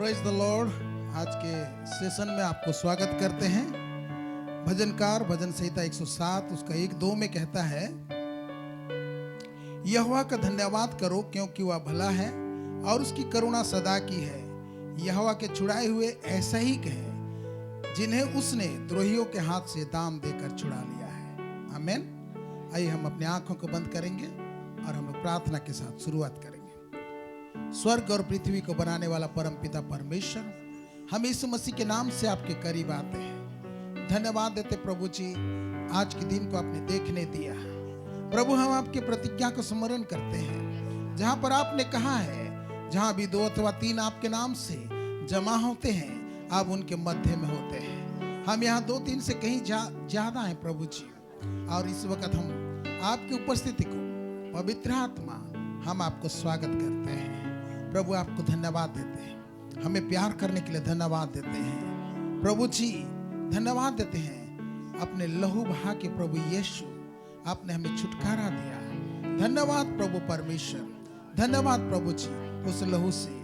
Praise the Lord. आज के session में आपको स्वागत करते हैं। भजनकार भजन संहिता 107 उसका 1-2 में कहता है, यहोवा का धन्यवाद करो क्योंकि वह भला है और उसकी करुणा सदा की है। यहोवा के छुड़ाए हुए ऐसा ही कहे जिन्हें उसने द्रोहियों के हाथ से दाम देकर छुड़ा लिया है। आमीन। आइए हम अपनी आंखों को बंद करेंगे और हम प्रार्थना के साथ शुरुआत करेंगे। स्वर्ग और पृथ्वी को बनाने वाला परम पिता परमेश्वर, हम यीशु मसीह के नाम से आपके करीब आते हैं। धन्यवाद देते प्रभु जी, आज के दिन को आपने देखने दिया। प्रभु हम आपके प्रतिज्ञा को स्मरण करते हैं, जहां पर आपने कहा है जहां भी 2 अथवा 3 आपके नाम से जमा होते हैं आप उनके मध्य में होते हैं। हम यहाँ 2-3 से कहीं ज्यादा हैं प्रभु जी, और इस वक्त हम आपकी उपस्थिति को पवित्र आत्मा हम आपको स्वागत करते हैं। प्रभु आपको धन्यवाद देते हैं, हमें प्यार करने के लिए धन्यवाद देते हैं। प्रभु जी धन्यवाद देते हैं, अपने लहू बहा के प्रभु यीशु आपने हमें छुटकारा दिया। धन्यवाद प्रभु परमेश्वर, धन्यवाद प्रभु जी, उस लहू से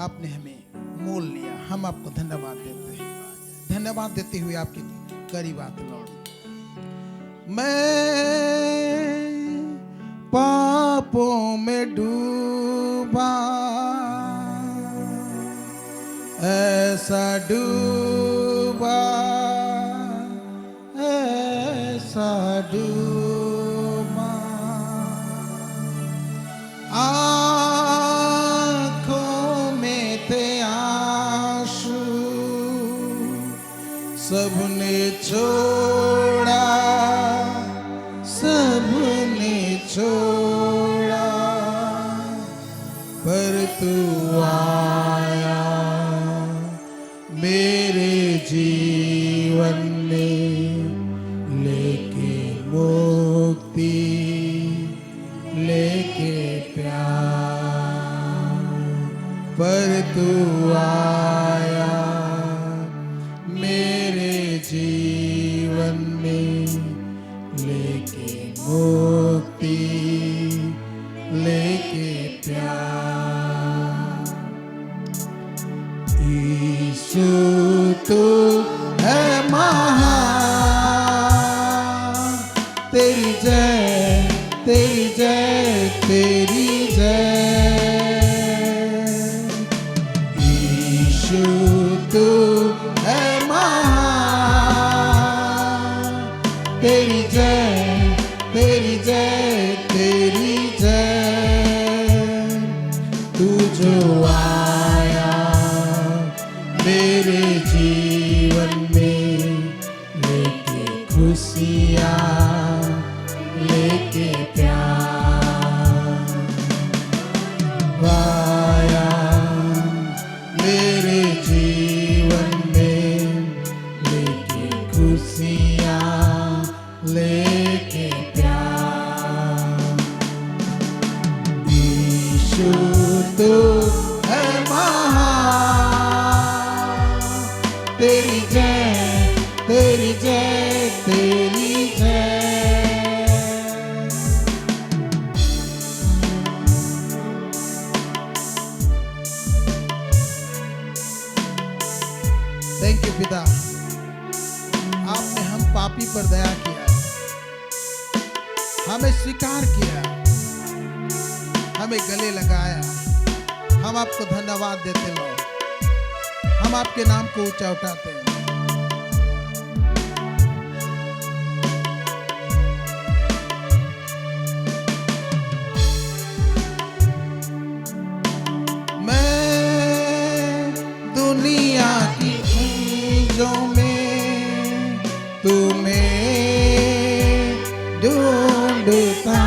आपने हमें मोल लिया। हम आपको धन्यवाद देते हैं, धन्यवाद देते हुए आपके करीब आते लॉर्ड। मैं पापों में डूबा, ऐसा डूबा, ऐसा डूबा, आँखों में थे आंसू, सबने छोड़ा, सबने छोड़ा, पर तू आया मेरे जीवन में, लेके मुक्ति, लेके प्यार, पर तू आया मेरे जीवन में, लेके मुक्ति, लेके प्यार। यीशु तू है महान, तेरी जय, तेरी जय, तेरी जय। यीशु तू है महान, तेरी जय, तेरी जय, तेरी जय। तू जो आया मेरे जीवन में, लेके खुशियाँ, लेके प्यार, आया मेरे जीवन में, लेके खुशियाँ, लेके प्यार। यीशु तू है महान, तेरी जय, तेरी जय, तेरी जय। थैंक यू पिता, आपने हम पापी पर दया किया, हमें स्वीकार किया, हमें गले लगाया। हम आपको धन्यवाद देते हैं, हम आपके नाम को ऊंचा उठाते हैं। मैं दुनिया की चीजों में तुम्हें ढूंढता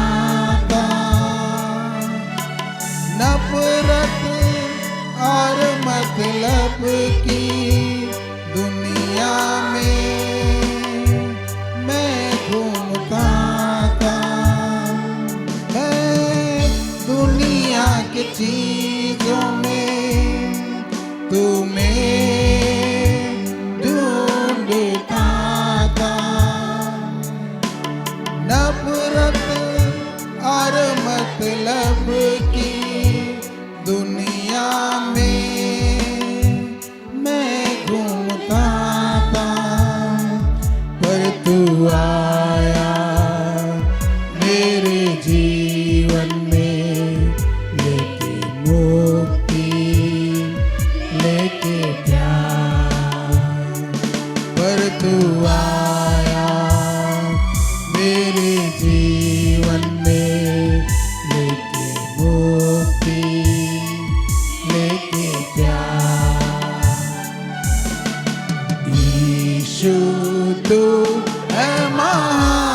था, नफरत और मतलब की दुनिया में मैं घूमता था। मैं दुनिया की चीजों में तुम्हें ढूंढता था, नफरत और मतलब की दुनिया में जीवन में लेके मुक्ति, लेके प्यार। यीशु तू है महान,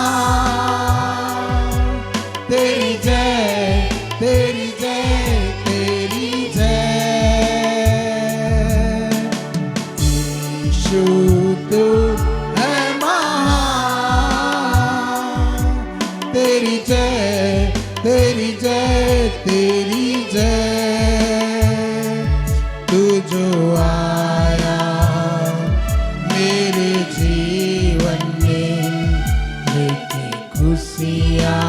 तेरी जय, तेरी जय, तेरी जय। यीशु तू है महान, तेरी जय, तेरी जय, तेरी जय। तू जो आया मेरे जीवन में, लेके खुशियाँ,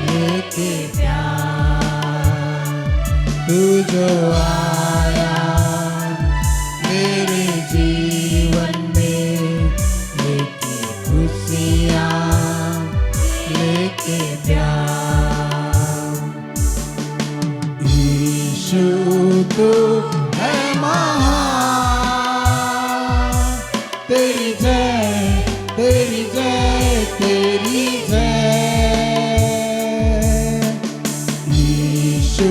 लेके प्यार। तू जो आया मेरे जीवन में, लेके खुशियाँ, लेके प्यार। यीशु तू है महान, तेरी जय, तेरी जय, तेरी जय। यीशु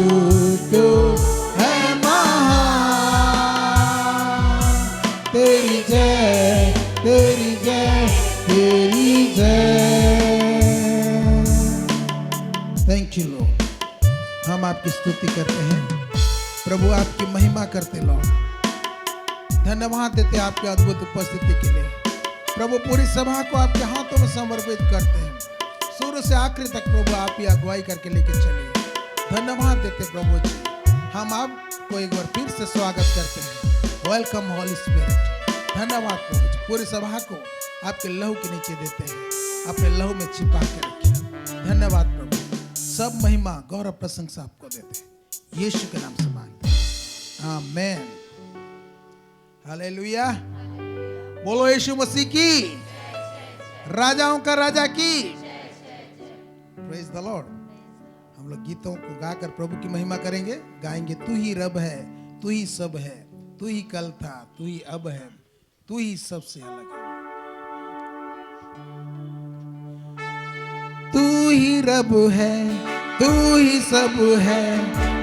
तू है महान, तेरी जय, तेरी जय, तेरी जय। थैंक यू लॉर्ड, हम आपकी स्तुति करते हैं प्रभु, आपकी महिमा करते लॉर्ड। धन्यवाद देते आपके अद्भुत उपस्थिति के लिए प्रभु। पूरी सभा को आपके हाथों में समर्पित करते हैं, शुरू से आखिर तक प्रभु आप ही अगुवाई करके लेके चलिए। धन्यवाद देते प्रभु जी, हम आपको एक बार फिर से स्वागत करते हैं। वेलकम हॉली स्पिरिट। धन्यवाद प्रभु जी, पूरी सभा को आपके लहू के नीचे देते हैं, अपने लहू में छिपा के रखिए। धन्यवाद प्रभु, सब महिमा गौरव प्रशंसा आपको देते हैं, यीशु के नाम से मांगते हैं, आमेन। हालेलुया। बोलो यीशु मसीह की, राजाओं का राजा की। Praise the Lord. हम लोग गीतों को गाकर प्रभु की महिमा करेंगे, गाएंगे तू ही रब है, तू ही सब है, तू ही कल था, तू ही अब है, तू ही सबसे अलग है। तू ही रब है, तू ही सब है,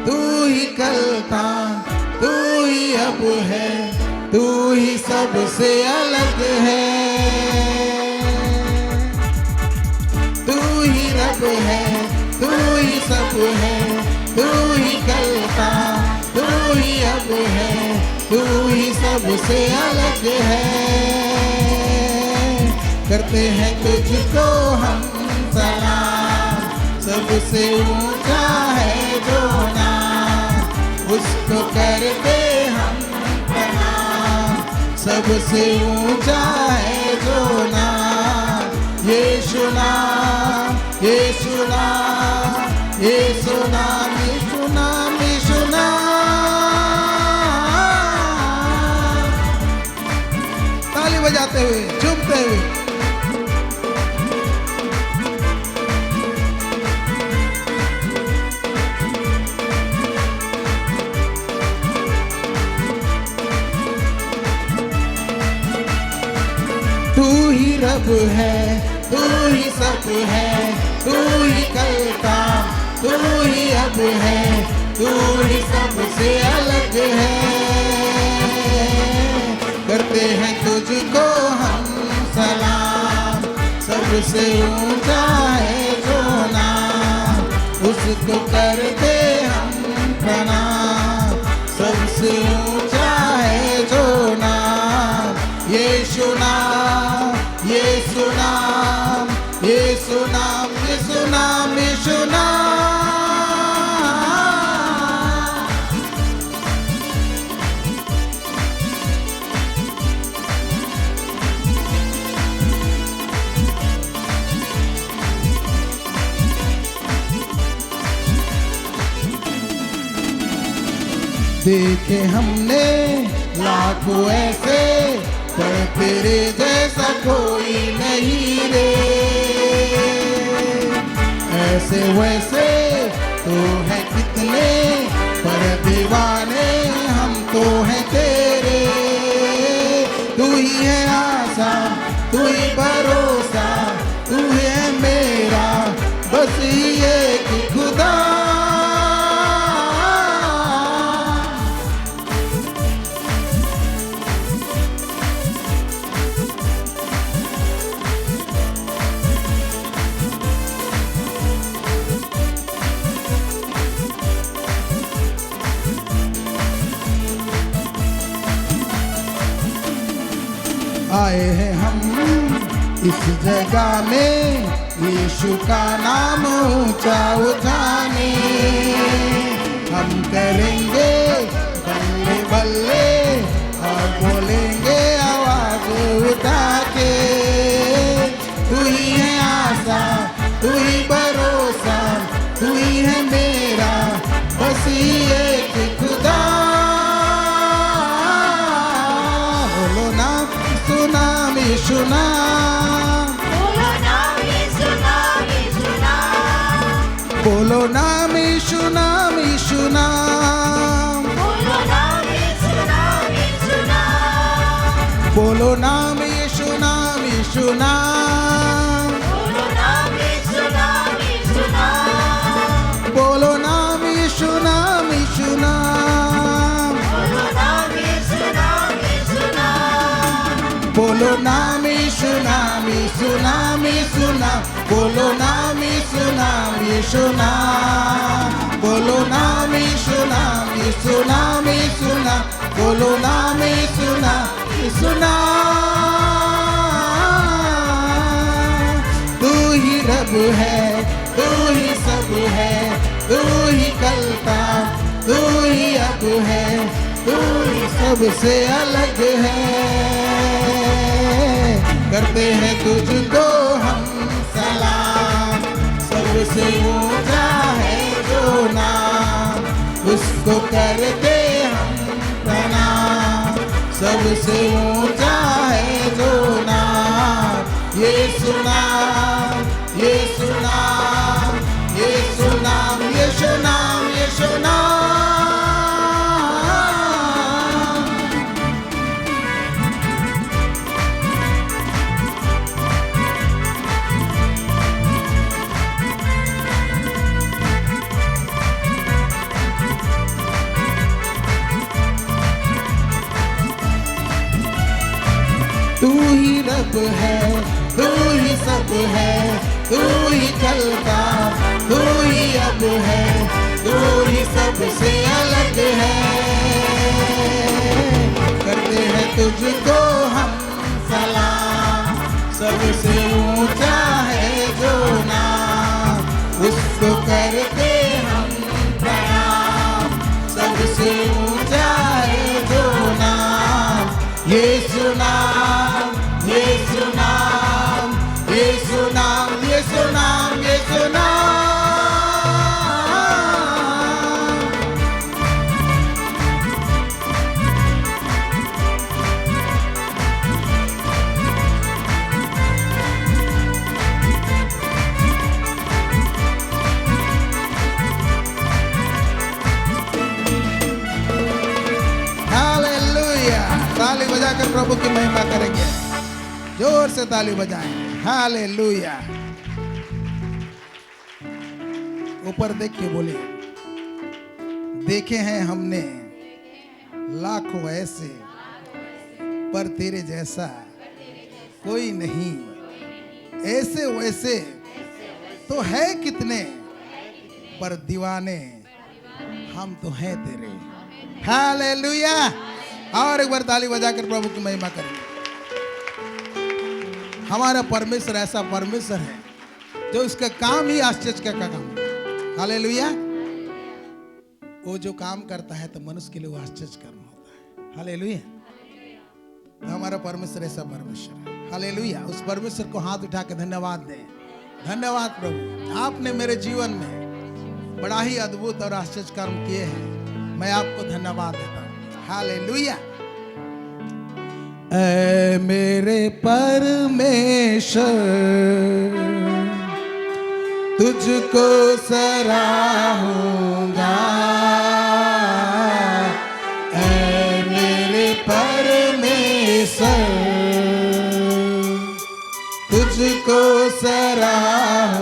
तू ही कल था, तू ही अब है, तू ही सबसे अलग है। तू ही रब है, तू ही सब है, तू ही कल था, तू ही अब है, तू ही सबसे अलग है। करते हैं तुझको हम सलाम, सबसे ऊंचा है जो नाम, उसको करते हम प्रणाम। सबसे ऊंचा है जो नाम, यीशु नाम, यीशु नाम, यीशु नाम, यीशु नाम, यीशु नाम। ताली बजाते हुए, झूमते हुए। तू ही रब है, तू ही सब है, तू ही कल था, तू ही अब है, तू ही सबसे अलग है। करते हैं तुझको हम सलाम, सबसे ऊंचा है जो नाम, उसको करते हम प्रणाम। सबसे ऊंचा है जो नाम, यीशु नाम, यीशु नाम, यीशु नाम, यीशु नाम, यीशु नाम। देखे हमने लाखों ऐसे, पर तेरे जैसा कोई नहीं रे। ऐसे वैसे तो है कितने, पर दीवाने हम तो हैं तेरे। तू ही है आशा, तू ही भरोसा, तू है मेरा एक खुदा। आए हैं हम इस जगह में यीशु का नाम ऊंचा उठाने। हम करेंगे बल्ले बल्ले और बोलेंगे आवाज उठा के, तू ही है आशा, तू ही भरोसा, तू ही है मेरा बस एक खुदा। बोलो ना सुना यीशु नाम, बोलो नाम यीशु नाम, यीशु नाम, बोलो नाम यीशु नाम, यीशु नाम, बोलो नाम यीशु नाम, यीशु नाम, बोलो नाम यीशु नाम, यीशु नाम, बोलो नाम यीशु नाम, यीशु नाम, बोलो नाम यीशु नाम, यीशु नाम, बोलो नाम यीशु नाम, यीशु नाम, बोलो नाम यीशु नाम, यीशु नाम, यीशु नाम, बोलो नाम यीशु नाम, यीशु नाम, बोलो नाम यीशु नाम, यीशु नाम, यीशु नाम, बोलो नाम यीशु नाम, यीशु नाम। तू ही रब है, तू ही सब है, तू ही कल था, तू ही अब है, तू ही सबसे अलग है। करते हैं तुझको हम सलाम, सबसे ऊंचा है जो नाम, उसको करते हम प्रणाम। सबसे ऊंचा है जो नाम, यीशु नाम, यीशु नाम, यीशु नाम, यीशु नाम, यीशु नाम। तू ही रब है, तू ही सब है, तू ही चलता, तू ही अब है, तू ही सबसे अलग है। करते हैं तुझको हम सलाम, सबसे ऊंचा है जो नाम, उसको करते हम प्रणाम। सबसे ऊंचा है जो नाम, यीशु नाम, यीशु नाम, यीशु नाम, यीशु नाम, यीशु नाम। हालेलुया। ताली बजाकर प्रभु की महिमा करेंगे, जोर से ताली बजाएंगे। हालेलुया। ऊपर देख के बोले, देखे हैं हमने लाखों ऐसे, पर तेरे जैसा कोई नहीं। ऐसे वैसे तो है कितने, पर दीवाने हम तो हैं तेरे। हालेलुया। और एक बार ताली बजाकर प्रभु की महिमा करेंगे। हमारा परमेश्वर ऐसा परमेश्वर है जो उसका काम ही आश्चर्य का काम है। हालेलुया। वो जो काम करता है तो मनुष्य के लिए वो आश्चर्य कर्म होता है। हालेलुया। तो हमारा परमेश्वर ऐसा परमेश्वर है। हालेलुया। उस परमेश्वर को हाथ उठा के धन्यवाद दें। धन्यवाद प्रभु, आपने मेरे जीवन में बड़ा ही अद्भुत और आश्चर्य कर्म किए हैं। मैं आपको धन्यवाद देता हूँ। हालेलुया। ऐ मेरे परमेश्वर, तुझको सराहूंगा। ऐ मेरे परमेश्वर, तुझको सराहूंगा।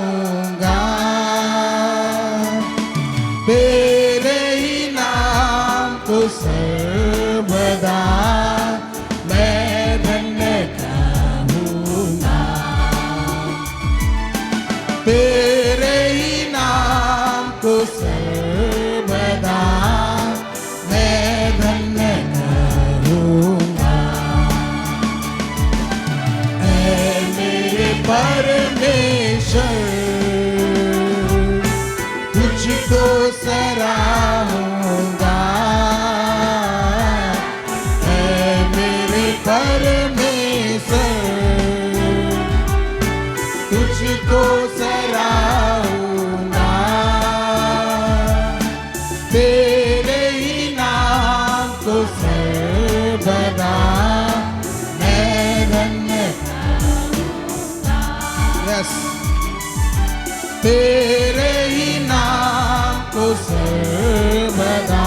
तेरे ही नाम को सर्वदा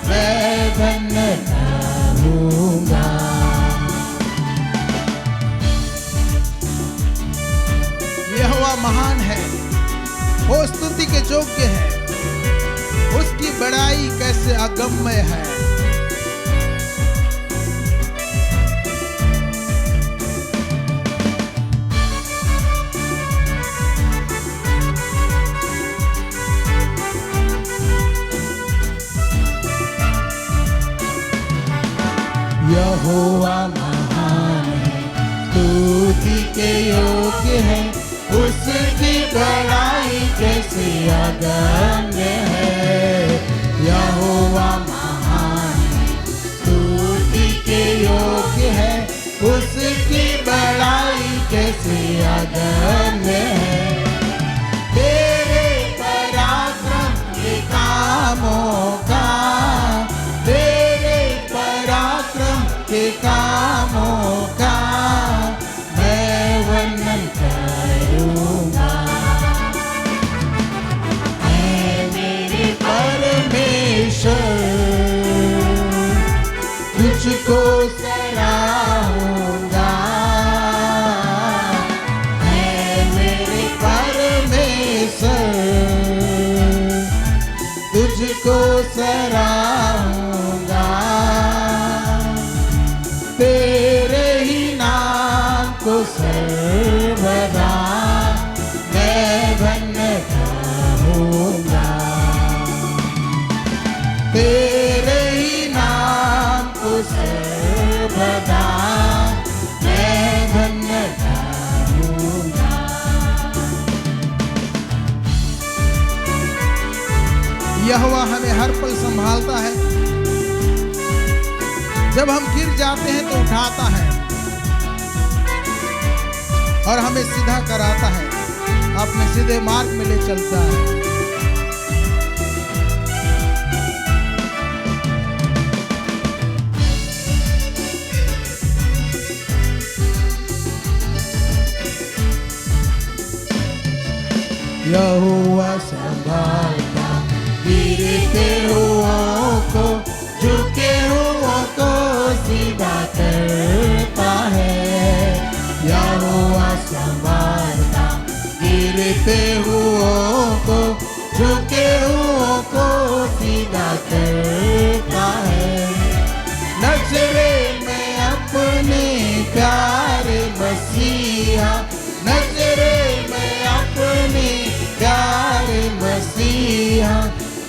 मैं धन्य करूंगा। यहोवा महान है, वो स्तुति के योग्य है, उसकी बड़ाई कैसे अगम्य है। यहोवा महान है, स्तुति के योग्य है, उसकी बड़ाई कैसे अगम्य है। यहोवा महान है, स्तुति के योग्य है, उसकी बड़ाई कैसे अगम्य है। तेरे पराक्रम के कामों का, तेरे पराक्रम के कामों का मैं वर्णन करूंगा। ऐ मेरे परमेश्वर, तुझको सराहूंगा। ऐ मेरे परमेश्वर, तुझको सराहूंगा। तेरे ही नाम को सर्वदा मैं धन्य कहूंगा। तेरे ही नाम को सर्वदा मैं धन्य कहूंगा। यहोवा हमें हर पल संभालता है। जब हम गिर जाते हैं तो उठाता है और हमें सीधा कराता है, अपने सीधे मार्ग में ले चलता है। यहोवा संभालता गिरते हुओं को, झुके हुओं को सीधा करता है। यहोवा संभालता गिरते हुओं को, झुके हुओं को सीधा करता है। नजरे में अपने प्यारे मसीहा, नजरे में अपने प्यारे मसीहा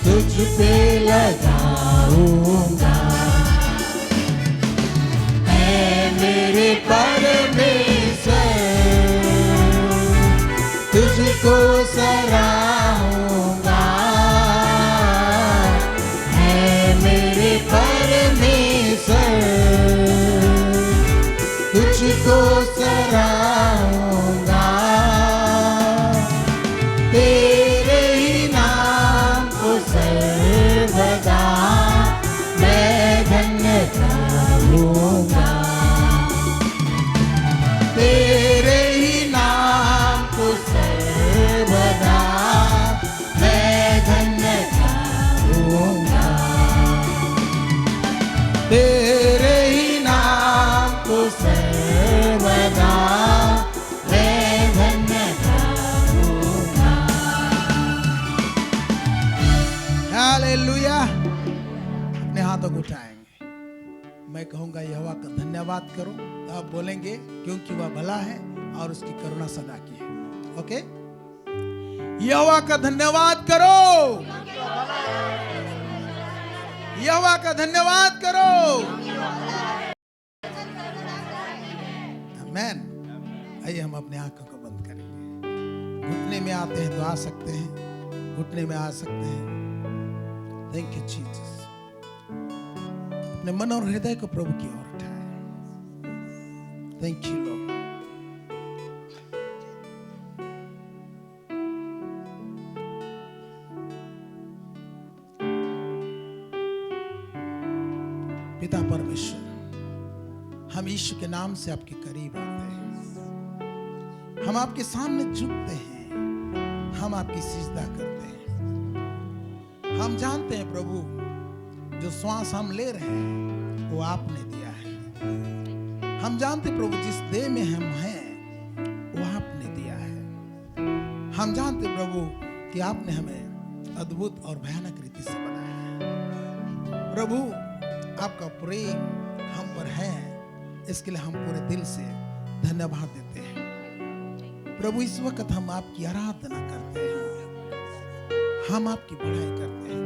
तुझ पे लगाऊंगा। ऐ मेरे परमेश्वर, तुझको सराहूंगा। ऐ मेरे परमेश्वर, तुझको सराहूंगा। तेरे ही नाम को सर्वदा मैं धन्य करूंगा। तेरे ही नाम को सर्वदा मैं धन्य करूंगा। तेरे ही नाम को सर्वदा मैं धन्य करूंगा। हालेलुया। अपने हाथों को उठाएंगे, मैं कहूंगा यहोवा का धन्यवाद करो, तो आप बोलेंगे क्योंकि वह भला है और उसकी करुणा सदा की है। ओके, यहोवा का धन्यवाद करो, यहोवा का धन्यवाद करो। आमीन। आइए हम अपने आंखों को बंद करेंगे। घुटने में आते हैं तो आ सकते हैं, घुटने में आ सकते हैं। Thank you Jesus. अपने मन और हृदय को प्रभु की ओर उठाएं। Thank you Lord. पिता परमेश्वर, हम यीशु के नाम से आपके करीब आते हैं, हम आपके सामने झुकते हैं, हम आपकी सिजदा करते हैं। हम जानते हैं प्रभु, जो श्वास हम ले रहे हैं वो आपने दिया है। हम जानते हैं प्रभु, जिस देह में हम हैं वो आपने दिया है। हम जानते हैं प्रभु कि आपने हमें अद्भुत और भयानक रीति से बनाया है। प्रभु, आपका प्रेम हम पर है, इसके लिए हम पूरे दिल से धन्यवाद देते हैं। प्रभु, इस वक्त हम आपकी आराधना करते हैं, हम आपकी बढ़ाई करते हैं,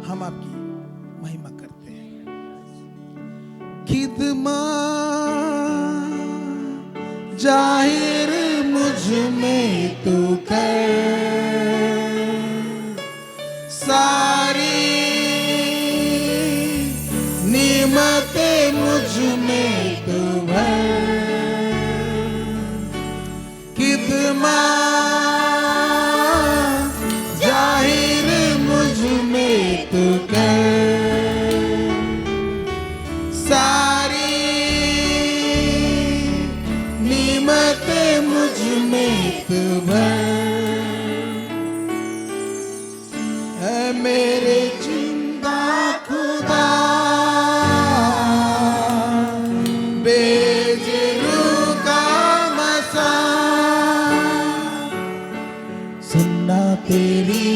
हम आपकी महिमा करते हैं। खिदमत जाहिर मुझ में तू कर, सारी नियमतें मुझ में तू भर। खिदमत जाहिर मुझ में तू कर, सारी नियमतें मुझ में तू भर। ऐ मेरे जिंदा खुदा, बेजरू का मसा, सुनना तेरी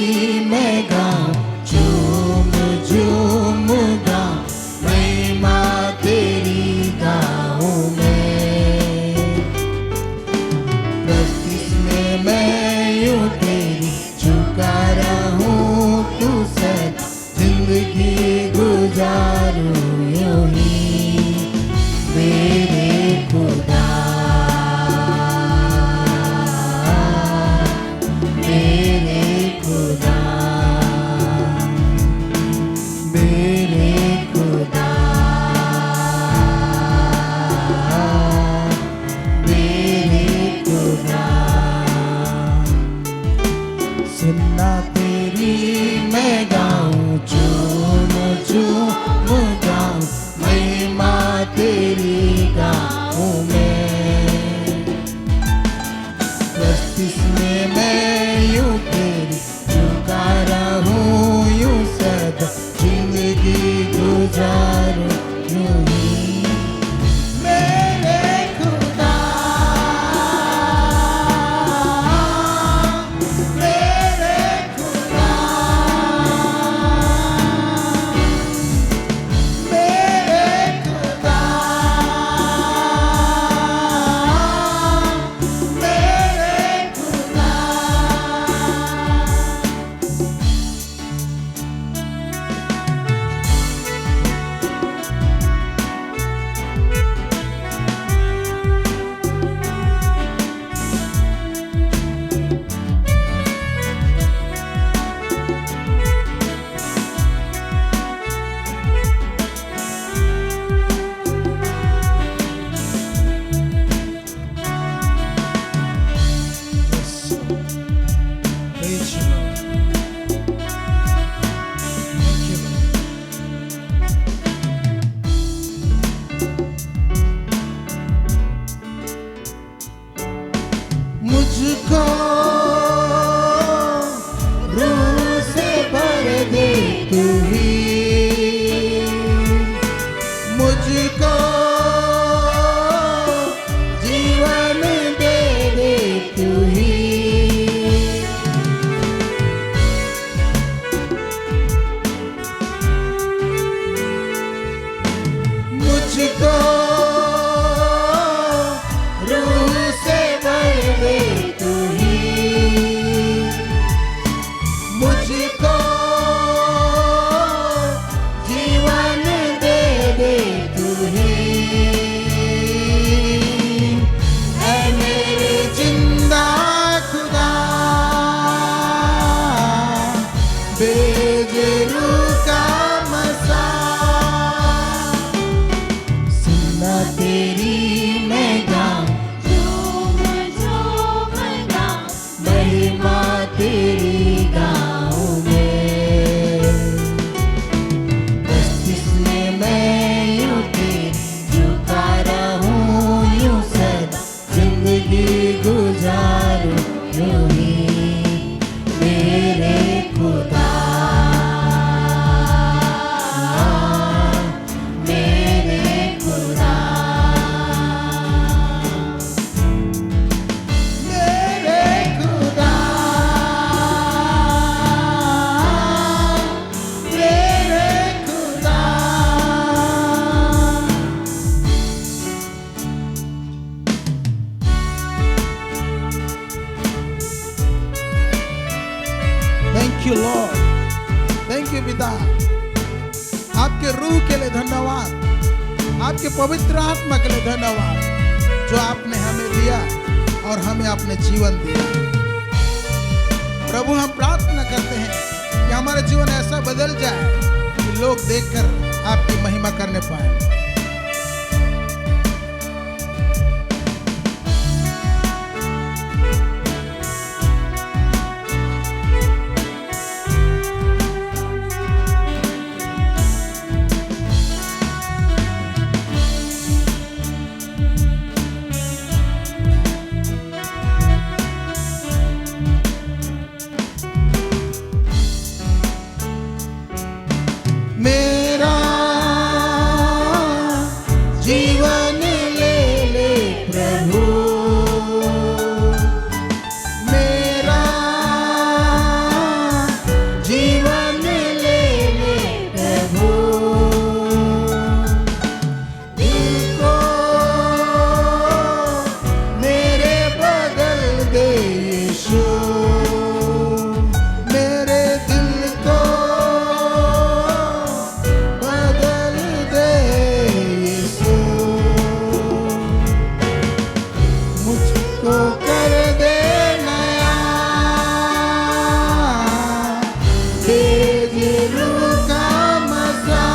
मैं गाऊं, झूम झूम गाऊं, महिमा तेरी गाऊं मैं। प्रस्तुत में मैं यूं तेरी झुका रहूं, तू सदा जिंदगी गुजारूं यूं ही मेरे खुदा, मेरे खुदा, मेरे खुदा, मेरे खुदा। सुनना तेरी मैं गाऊं, झूम झूम गाऊं, महिमा तेरी गाऊं मैं। प्रस्तुत में मैं यूं तेरी झुका रहूं, यूं सदा जिंदगी गुजारूं यूं ही मेरे खुदा, मेरे खुदा, मेरे खुदा, मेरे खुदा। Praise you, Lord. Thank you, Lord. मुझको रूह से भर दे तू ही, मुझको जीवन दे दे तू ही। मुझको रूह से भर दे तू ही, गुजारूं यूं ही मेरे खुदा thank you Lord, thank you पिता। आपके रूह के लिए धन्यवाद, आपके पवित्र आत्मा के लिए धन्यवाद जो आपने हमें दिया और हमें अपने जीवन दिया। प्रभु हम प्रार्थना करते हैं कि हमारा जीवन ऐसा बदल जाए कि लोग देखकर आपकी महिमा करने पाए। मेरा जीवन ले ले प्रभु, मेरा जीवन ले ले प्रभु, दिल को मेरे बदल दे यीशु, मेरे दिल को कर दे नया, तेज रूह का मज़ा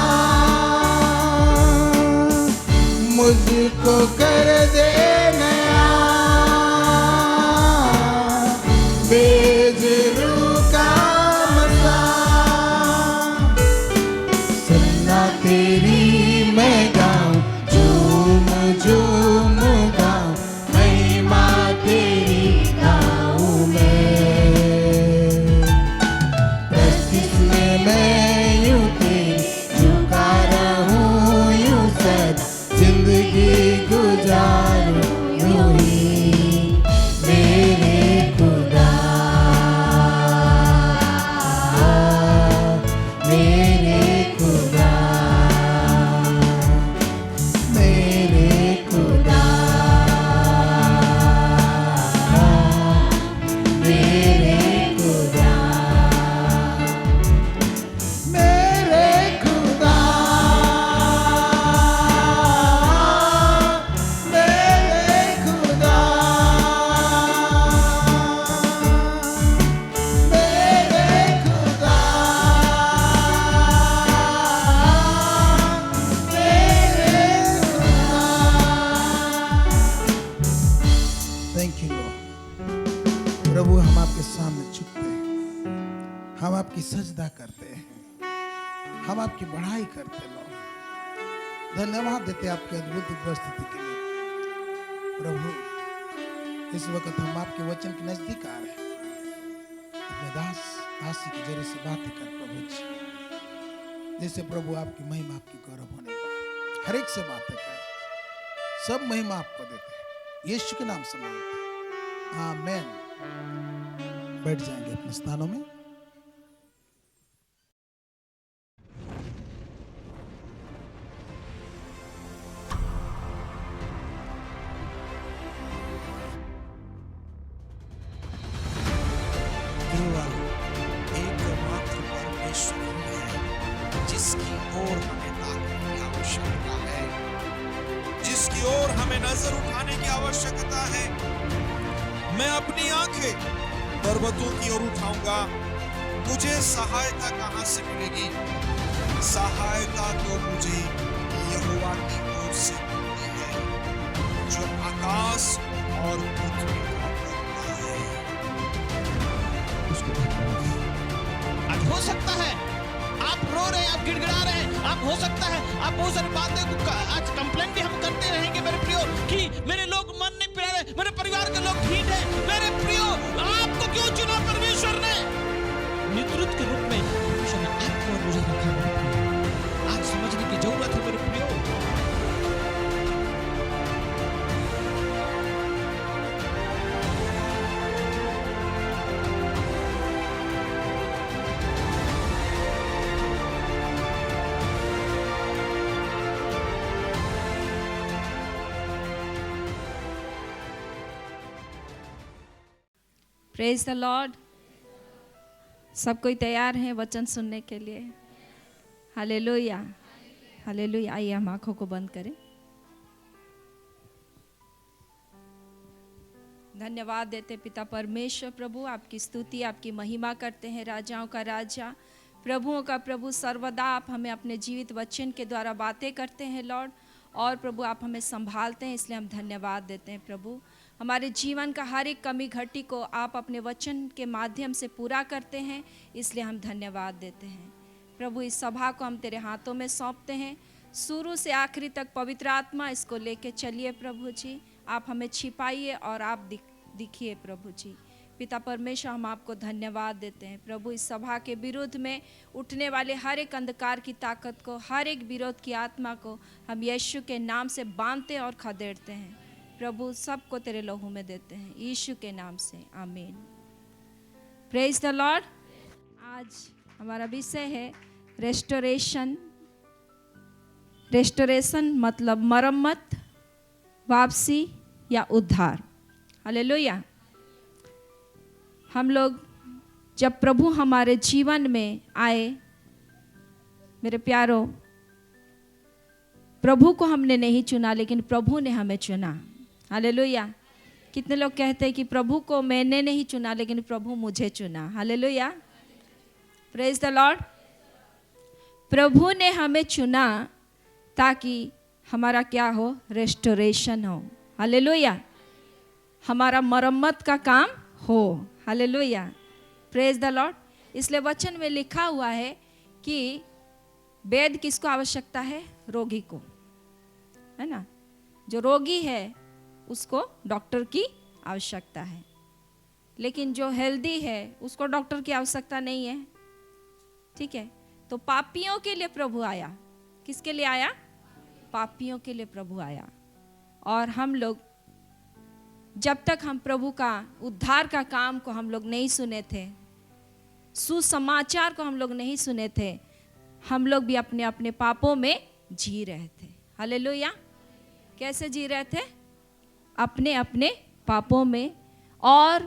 मुझको कर दे नया, तेज रूह का मज़ा। सन्ना तेरी मैं गाऊं, झूम झूम गाऊं, महिमा तेरी गाऊं मैं, प्रस्तुत में मैं यूं तेरी झुका रहूं यूं सदा, जिंदगी गुजारूं यूं ही मेरे खुदा, मेरे खुदा, मेरे खुदा, मेरे खुदा, मेरे खुदा, मेरे खुदा, मेरे खुदा, मेरे खुदा। Thank you Lord. प्रभु हम आपके सामने झुकते हैं, हम आपकी सजदा करते हैं, हम आपकी बढ़ाई करते हैं लॉर्ड। धन्यवाद देते हैं आपकी अद्भुत उपस्थिति के लिए। प्रभु इस वक्त हम आपके वचन के नजदीक आ रहे हैं, अपने दासी के जरिए से बातें कर प्रभु जी, जैसे प्रभु आपकी महिमा आपकी गौरव होने पाए। हर एक से बातें कर, सब महिमा आपको देते हैं, यीशु के नाम से मांगते हैं, आमीन। बैठ जाएंगे अपने स्थानों में। केवल एकमात्र परमेश्वर ही है जिसकी ओर हमें ताकने की आवश्यकता है, जिसकी ओर हमें नजर उठाने की आवश्यकता है। मैं अपनी आंखें पर्वतों की ओर उठाऊंगा, मुझे सहायता कहां से मिलेगी? सहायता तो मुझे यहोवा की ओर से मिलती है, जो आकाश और पृथ्वी का करता है। आज हो सकता है आप रो रहे हैं, आप गिड़गिड़ा रहे हैं, आप हो सकता है आप बहुत सारी बातें आज कंप्लेंट भी हम करते रहेंगे मेरे प्रियो कि मेरे लोग मन नहीं पिला रहे, मेरे परिवार के लोग ठीक है। मेरे प्रियो, आपको क्यों चुना परमेश्वर ने? नेतृत्व के रूप में परमेश्वर ने आपको और मुझे रखा है। आज समझने की जरूरत है मेरे प्रियो। Praise the Lord. सब कोई तैयार हैं वचन सुनने के लिए? Hallelujah, hallelujah. आइए हम आंखों को बंद करें। धन्यवाद देते पिता परमेश्वर प्रभु, आपकी स्तुति आपकी महिमा करते हैं। राजाओं का राजा, प्रभुओं का प्रभु, सर्वदा आप हमें अपने जीवित वचन के द्वारा बातें करते हैं लॉर्ड। और प्रभु आप हमें संभालते हैं, इसलिए हम धन्यवाद देते हैं प्रभु। हमारे जीवन का हर एक कमी घटी को आप अपने वचन के माध्यम से पूरा करते हैं, इसलिए हम धन्यवाद देते हैं प्रभु। इस सभा को हम तेरे हाथों में सौंपते हैं, शुरू से आखिरी तक पवित्र आत्मा इसको लेके चलिए प्रभु जी। आप हमें छिपाइए और आप दिखिए प्रभु जी। पिता परमेश्वर हम आपको धन्यवाद देते हैं प्रभु। इस सभा के विरुद्ध में उठने वाले हर एक अंधकार की ताकत को, हर एक विरोध की आत्मा को हम यीशु के नाम से बांधते और खदेड़ते हैं प्रभु। सबको तेरे लहू में देते हैं यीशु के नाम से, आमीन। Praise the Lord. आज हमारा विषय है रेस्टोरेशन। रेस्टोरेशन मतलब मरम्मत, वापसी या उद्धार। हालेलुया। हम लोग जब प्रभु हमारे जीवन में आए, मेरे प्यारों, प्रभु को हमने नहीं चुना लेकिन प्रभु ने हमें चुना। हालेलुया। कितने लोग कहते हैं कि प्रभु को मैंने नहीं चुना लेकिन प्रभु मुझे चुना। हालेलुया। Praise the Lord. प्रभु ने हमें चुना ताकि हमारा क्या हो? रेस्टोरेशन हो। हालेलुया। हमारा मरम्मत का काम हो। हालेलुया। Praise the Lord. इसलिए वचन में लिखा हुआ है कि वेद किसको आवश्यकता है? रोगी को, है ना। जो रोगी है उसको डॉक्टर की आवश्यकता है, लेकिन जो हेल्दी है उसको डॉक्टर की आवश्यकता नहीं है। ठीक है। तो पापियों के लिए प्रभु आया। किसके लिए आया? पापियों के लिए प्रभु आया। और हम लोग जब तक हम प्रभु का उद्धार का काम को हम लोग नहीं सुने थे, सुसमाचार को हम लोग नहीं सुने थे, हम लोग भी अपने अपने पापों में जी रहे थे। हालेलुया। कैसे जी रहे थे? अपने अपने पापों में। और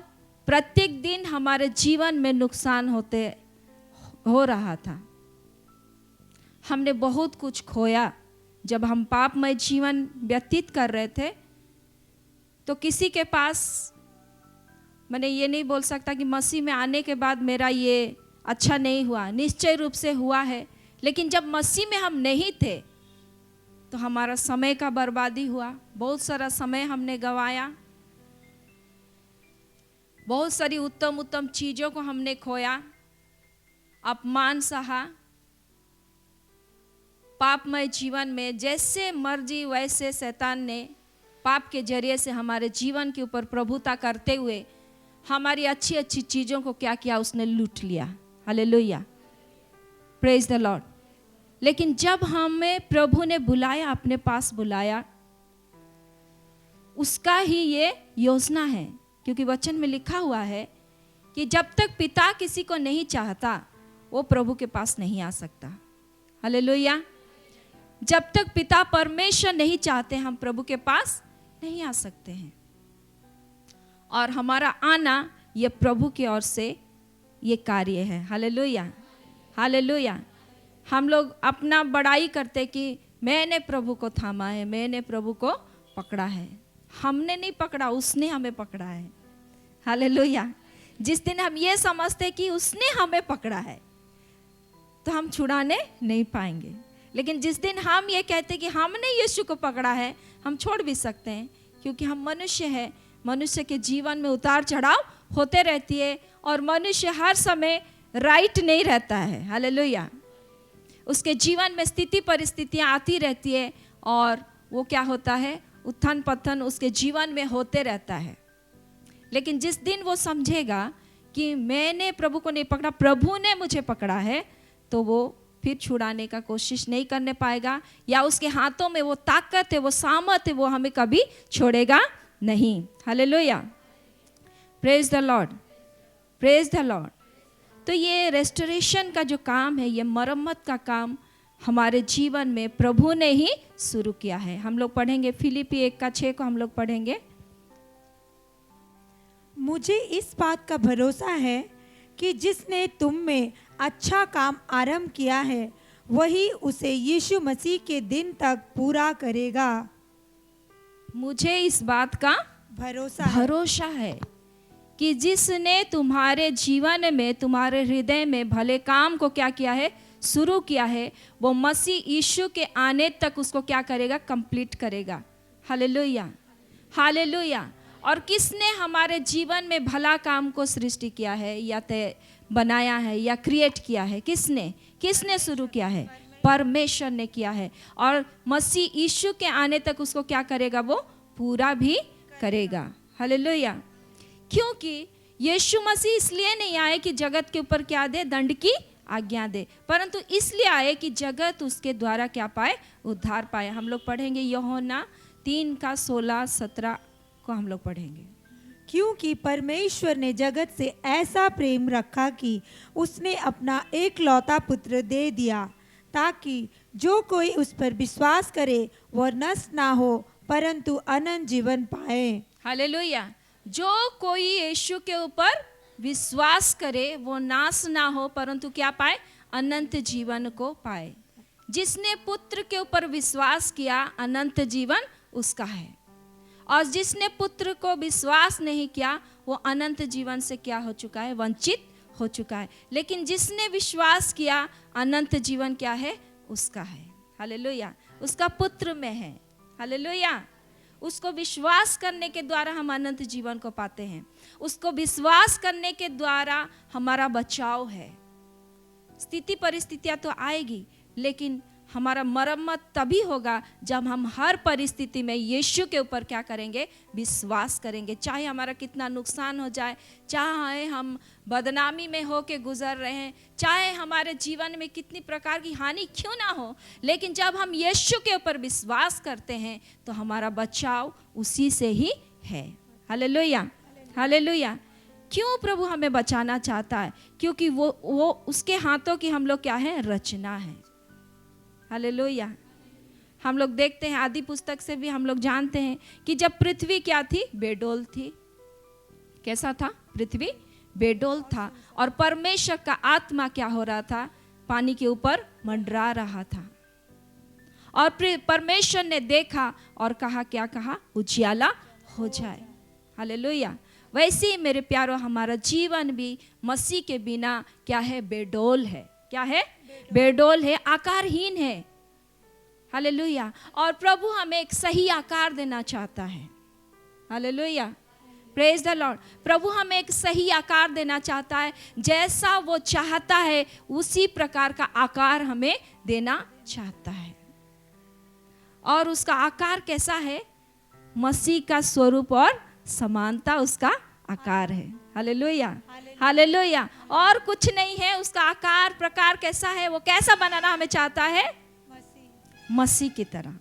प्रत्येक दिन हमारे जीवन में नुकसान हो रहा था। हमने बहुत कुछ खोया। जब हम पापमय जीवन व्यतीत कर रहे थे तो किसी के पास, मैंने ये नहीं बोल सकता कि मसीह में आने के बाद मेरा ये अच्छा नहीं हुआ, निश्चय रूप से हुआ है। लेकिन जब मसीह में हम नहीं थे तो हमारा समय का बर्बादी हुआ। बहुत सारा समय हमने गंवाया, बहुत सारी उत्तम उत्तम चीज़ों को हमने खोया, अपमान सहा। पापमय जीवन में जैसे मर्जी वैसे शैतान ने पाप के जरिए से हमारे जीवन के ऊपर प्रभुता करते हुए हमारी अच्छी अच्छी चीज़ों को क्या किया? उसने लूट लिया। हालेलुया। Praise the Lord. लेकिन जब हमें प्रभु ने बुलाया, अपने पास बुलाया, उसका ही ये योजना है। क्योंकि वचन में लिखा हुआ है कि जब तक पिता किसी को नहीं चाहता वो प्रभु के पास नहीं आ सकता। हालेलुया। जब तक पिता परमेश्वर नहीं चाहते हम प्रभु के पास नहीं आ सकते हैं। और हमारा आना ये प्रभु की ओर से ये कार्य है। Hallelujah, hallelujah. हम लोग अपना बड़ाई करते कि मैंने प्रभु को थामा है, मैंने प्रभु को पकड़ा है। हमने नहीं पकड़ा, उसने हमें पकड़ा है। हालेलुया। जिस दिन हम ये समझते कि उसने हमें पकड़ा है तो हम छुड़ाने नहीं पाएंगे। लेकिन जिस दिन हम ये कहते कि हमने यीशु को पकड़ा है, हम छोड़ भी सकते हैं, क्योंकि हम मनुष्य हैं। मनुष्य के जीवन में उतार चढ़ाव होते रहती है और मनुष्य हर समय राइट नहीं रहता है। हालेलुया। उसके जीवन में स्थिति परिस्थितियाँ आती रहती है और वो क्या होता है, उत्थान पतन उसके जीवन में होते रहता है। लेकिन जिस दिन वो समझेगा कि मैंने प्रभु को नहीं पकड़ा, प्रभु ने मुझे पकड़ा है, तो वो फिर छुड़ाने का कोशिश नहीं करने पाएगा, या उसके हाथों में वो ताकत है, वो सामर्थ है, वो हमें कभी छोड़ेगा नहीं। Hallelujah, praise the Lord, praise the Lord. तो ये रेस्टोरेशन का जो काम है, ये मरम्मत का काम हमारे जीवन में प्रभु ने ही शुरू किया है। हम लोग पढ़ेंगे फिलिपी 1:6 को हम लोग पढ़ेंगे। मुझे इस बात का भरोसा है कि जिसने तुम में अच्छा काम आरंभ किया है वही उसे यीशु मसीह के दिन तक पूरा करेगा। मुझे इस बात का भरोसा है कि जिसने तुम्हारे जीवन में, तुम्हारे हृदय में भले काम को क्या किया है, शुरू किया है, वो मसीह यीशु के आने तक उसको क्या करेगा, कंप्लीट करेगा। Hallelujah, hallelujah. और किसने हमारे जीवन में भला काम को सृष्टि किया है, या बनाया है, या क्रिएट किया है? किसने शुरू किया है? परमेश्वर ने किया है। और मसीह यीशु के आने तक उसको क्या करेगा, वो पूरा भी करेगा। हालेलुया। क्योंकि यीशु मसीह इसलिए नहीं आए कि जगत के ऊपर क्या दे, दंड की आज्ञा दे, परंतु इसलिए आए कि जगत उसके द्वारा क्या पाए, उद्धार पाए। हम लोग पढ़ेंगे यूहन्ना 3:16-17 को हम लोग पढ़ेंगे। क्योंकि परमेश्वर ने जगत से ऐसा प्रेम रखा कि उसने अपना एकलौता पुत्र दे दिया, ताकि जो कोई उस पर विश्वास करे वह नष्ट ना हो परंतु अनंत जीवन पाए। हालेलुया। जो कोई यीशु के ऊपर विश्वास करे वो नाश ना हो परंतु क्या पाए, अनंत जीवन को पाए। जिसने पुत्र के ऊपर विश्वास किया अनंत जीवन उसका है, और जिसने पुत्र को विश्वास नहीं किया वो अनंत जीवन से क्या हो चुका है, वंचित हो चुका है। लेकिन जिसने विश्वास किया अनंत जीवन क्या है, उसका है। हालेलुया, उसका पुत्र में है। हालेलुया। उसको विश्वास करने के द्वारा हम अनंत जीवन को पाते हैं। उसको विश्वास करने के द्वारा हमारा बचाव है। स्थिति परिस्थितियां तो आएगी, लेकिन हमारा मरम्मत तभी होगा जब हम हर परिस्थिति में यीशु के ऊपर क्या करेंगे, विश्वास करेंगे। चाहे हमारा कितना नुकसान हो जाए, चाहे हम बदनामी में हो के गुजर रहे हैं, चाहे हमारे जीवन में कितनी प्रकार की हानि क्यों ना हो, लेकिन जब हम यीशु के ऊपर विश्वास करते हैं तो हमारा बचाव उसी से ही है। Hallelujah, hallelujah. क्यों प्रभु हमें बचाना चाहता है? क्योंकि वो उसके हाथों की हम लोग क्या है, रचना है। हालेलुया। हम लोग देखते हैं आदि पुस्तक से भी हम लोग जानते हैं कि जब पृथ्वी क्या थी, बेडोल थी। कैसा था? पृथ्वी बेडोल था, और परमेश्वर का आत्मा क्या हो रहा था, पानी के ऊपर मंडरा रहा था। और परमेश्वर ने देखा और कहा, क्या कहा, उजियाला हो जाए। हालेलुया। वैसे ही मेरे प्यारों हमारा जीवन भी मसीह के बिना क्या है, बेडोल है। क्या है? बेडोल है, आकारहीन है। हालेलुया। और प्रभु हमें एक सही आकार देना चाहता है। Hallelujah, praise the Lord. प्रभु हमें एक सही आकार देना चाहता है, जैसा वो चाहता है उसी प्रकार का आकार हमें देना चाहता है। और उसका आकार कैसा है? मसीह का स्वरूप और समानता उसका आकार है। Hallelujah, hallelujah. और कुछ नहीं है। उसका आकार प्रकार कैसा है, वो कैसा बनाना हमें चाहता है, मसीह की तरह।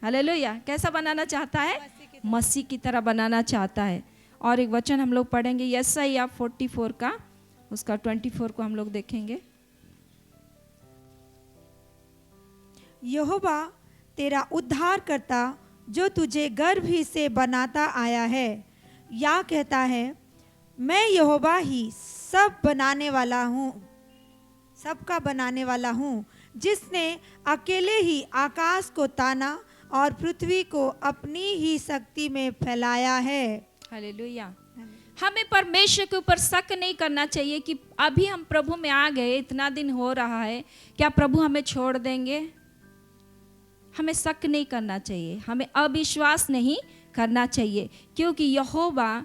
हालेलुया। कैसा बनाना चाहता है? मसीह की तरह बनाना चाहता है। और एक वचन हम लोग पढ़ेंगे यशायाह 44 का, उसका 24 को हम लोग देखेंगे। यहोवा तेरा उद्धार करता जो तुझे गर्भ ही से बनाता आया है, या कहता है, मैं यहोवा ही सब बनाने वाला हूँ, सबका बनाने वाला हूँ, जिसने अकेले ही आकाश को ताना और पृथ्वी को अपनी ही शक्ति में फैलाया है। हालेलुया। हमें परमेश्वर के ऊपर शक नहीं करना चाहिए कि अभी हम प्रभु में आ गए, इतना दिन हो रहा है, क्या प्रभु हमें छोड़ देंगे? हमें शक नहीं करना चाहिए, हमें अविश्वास नहीं करना चाहिए, क्योंकि यहोवा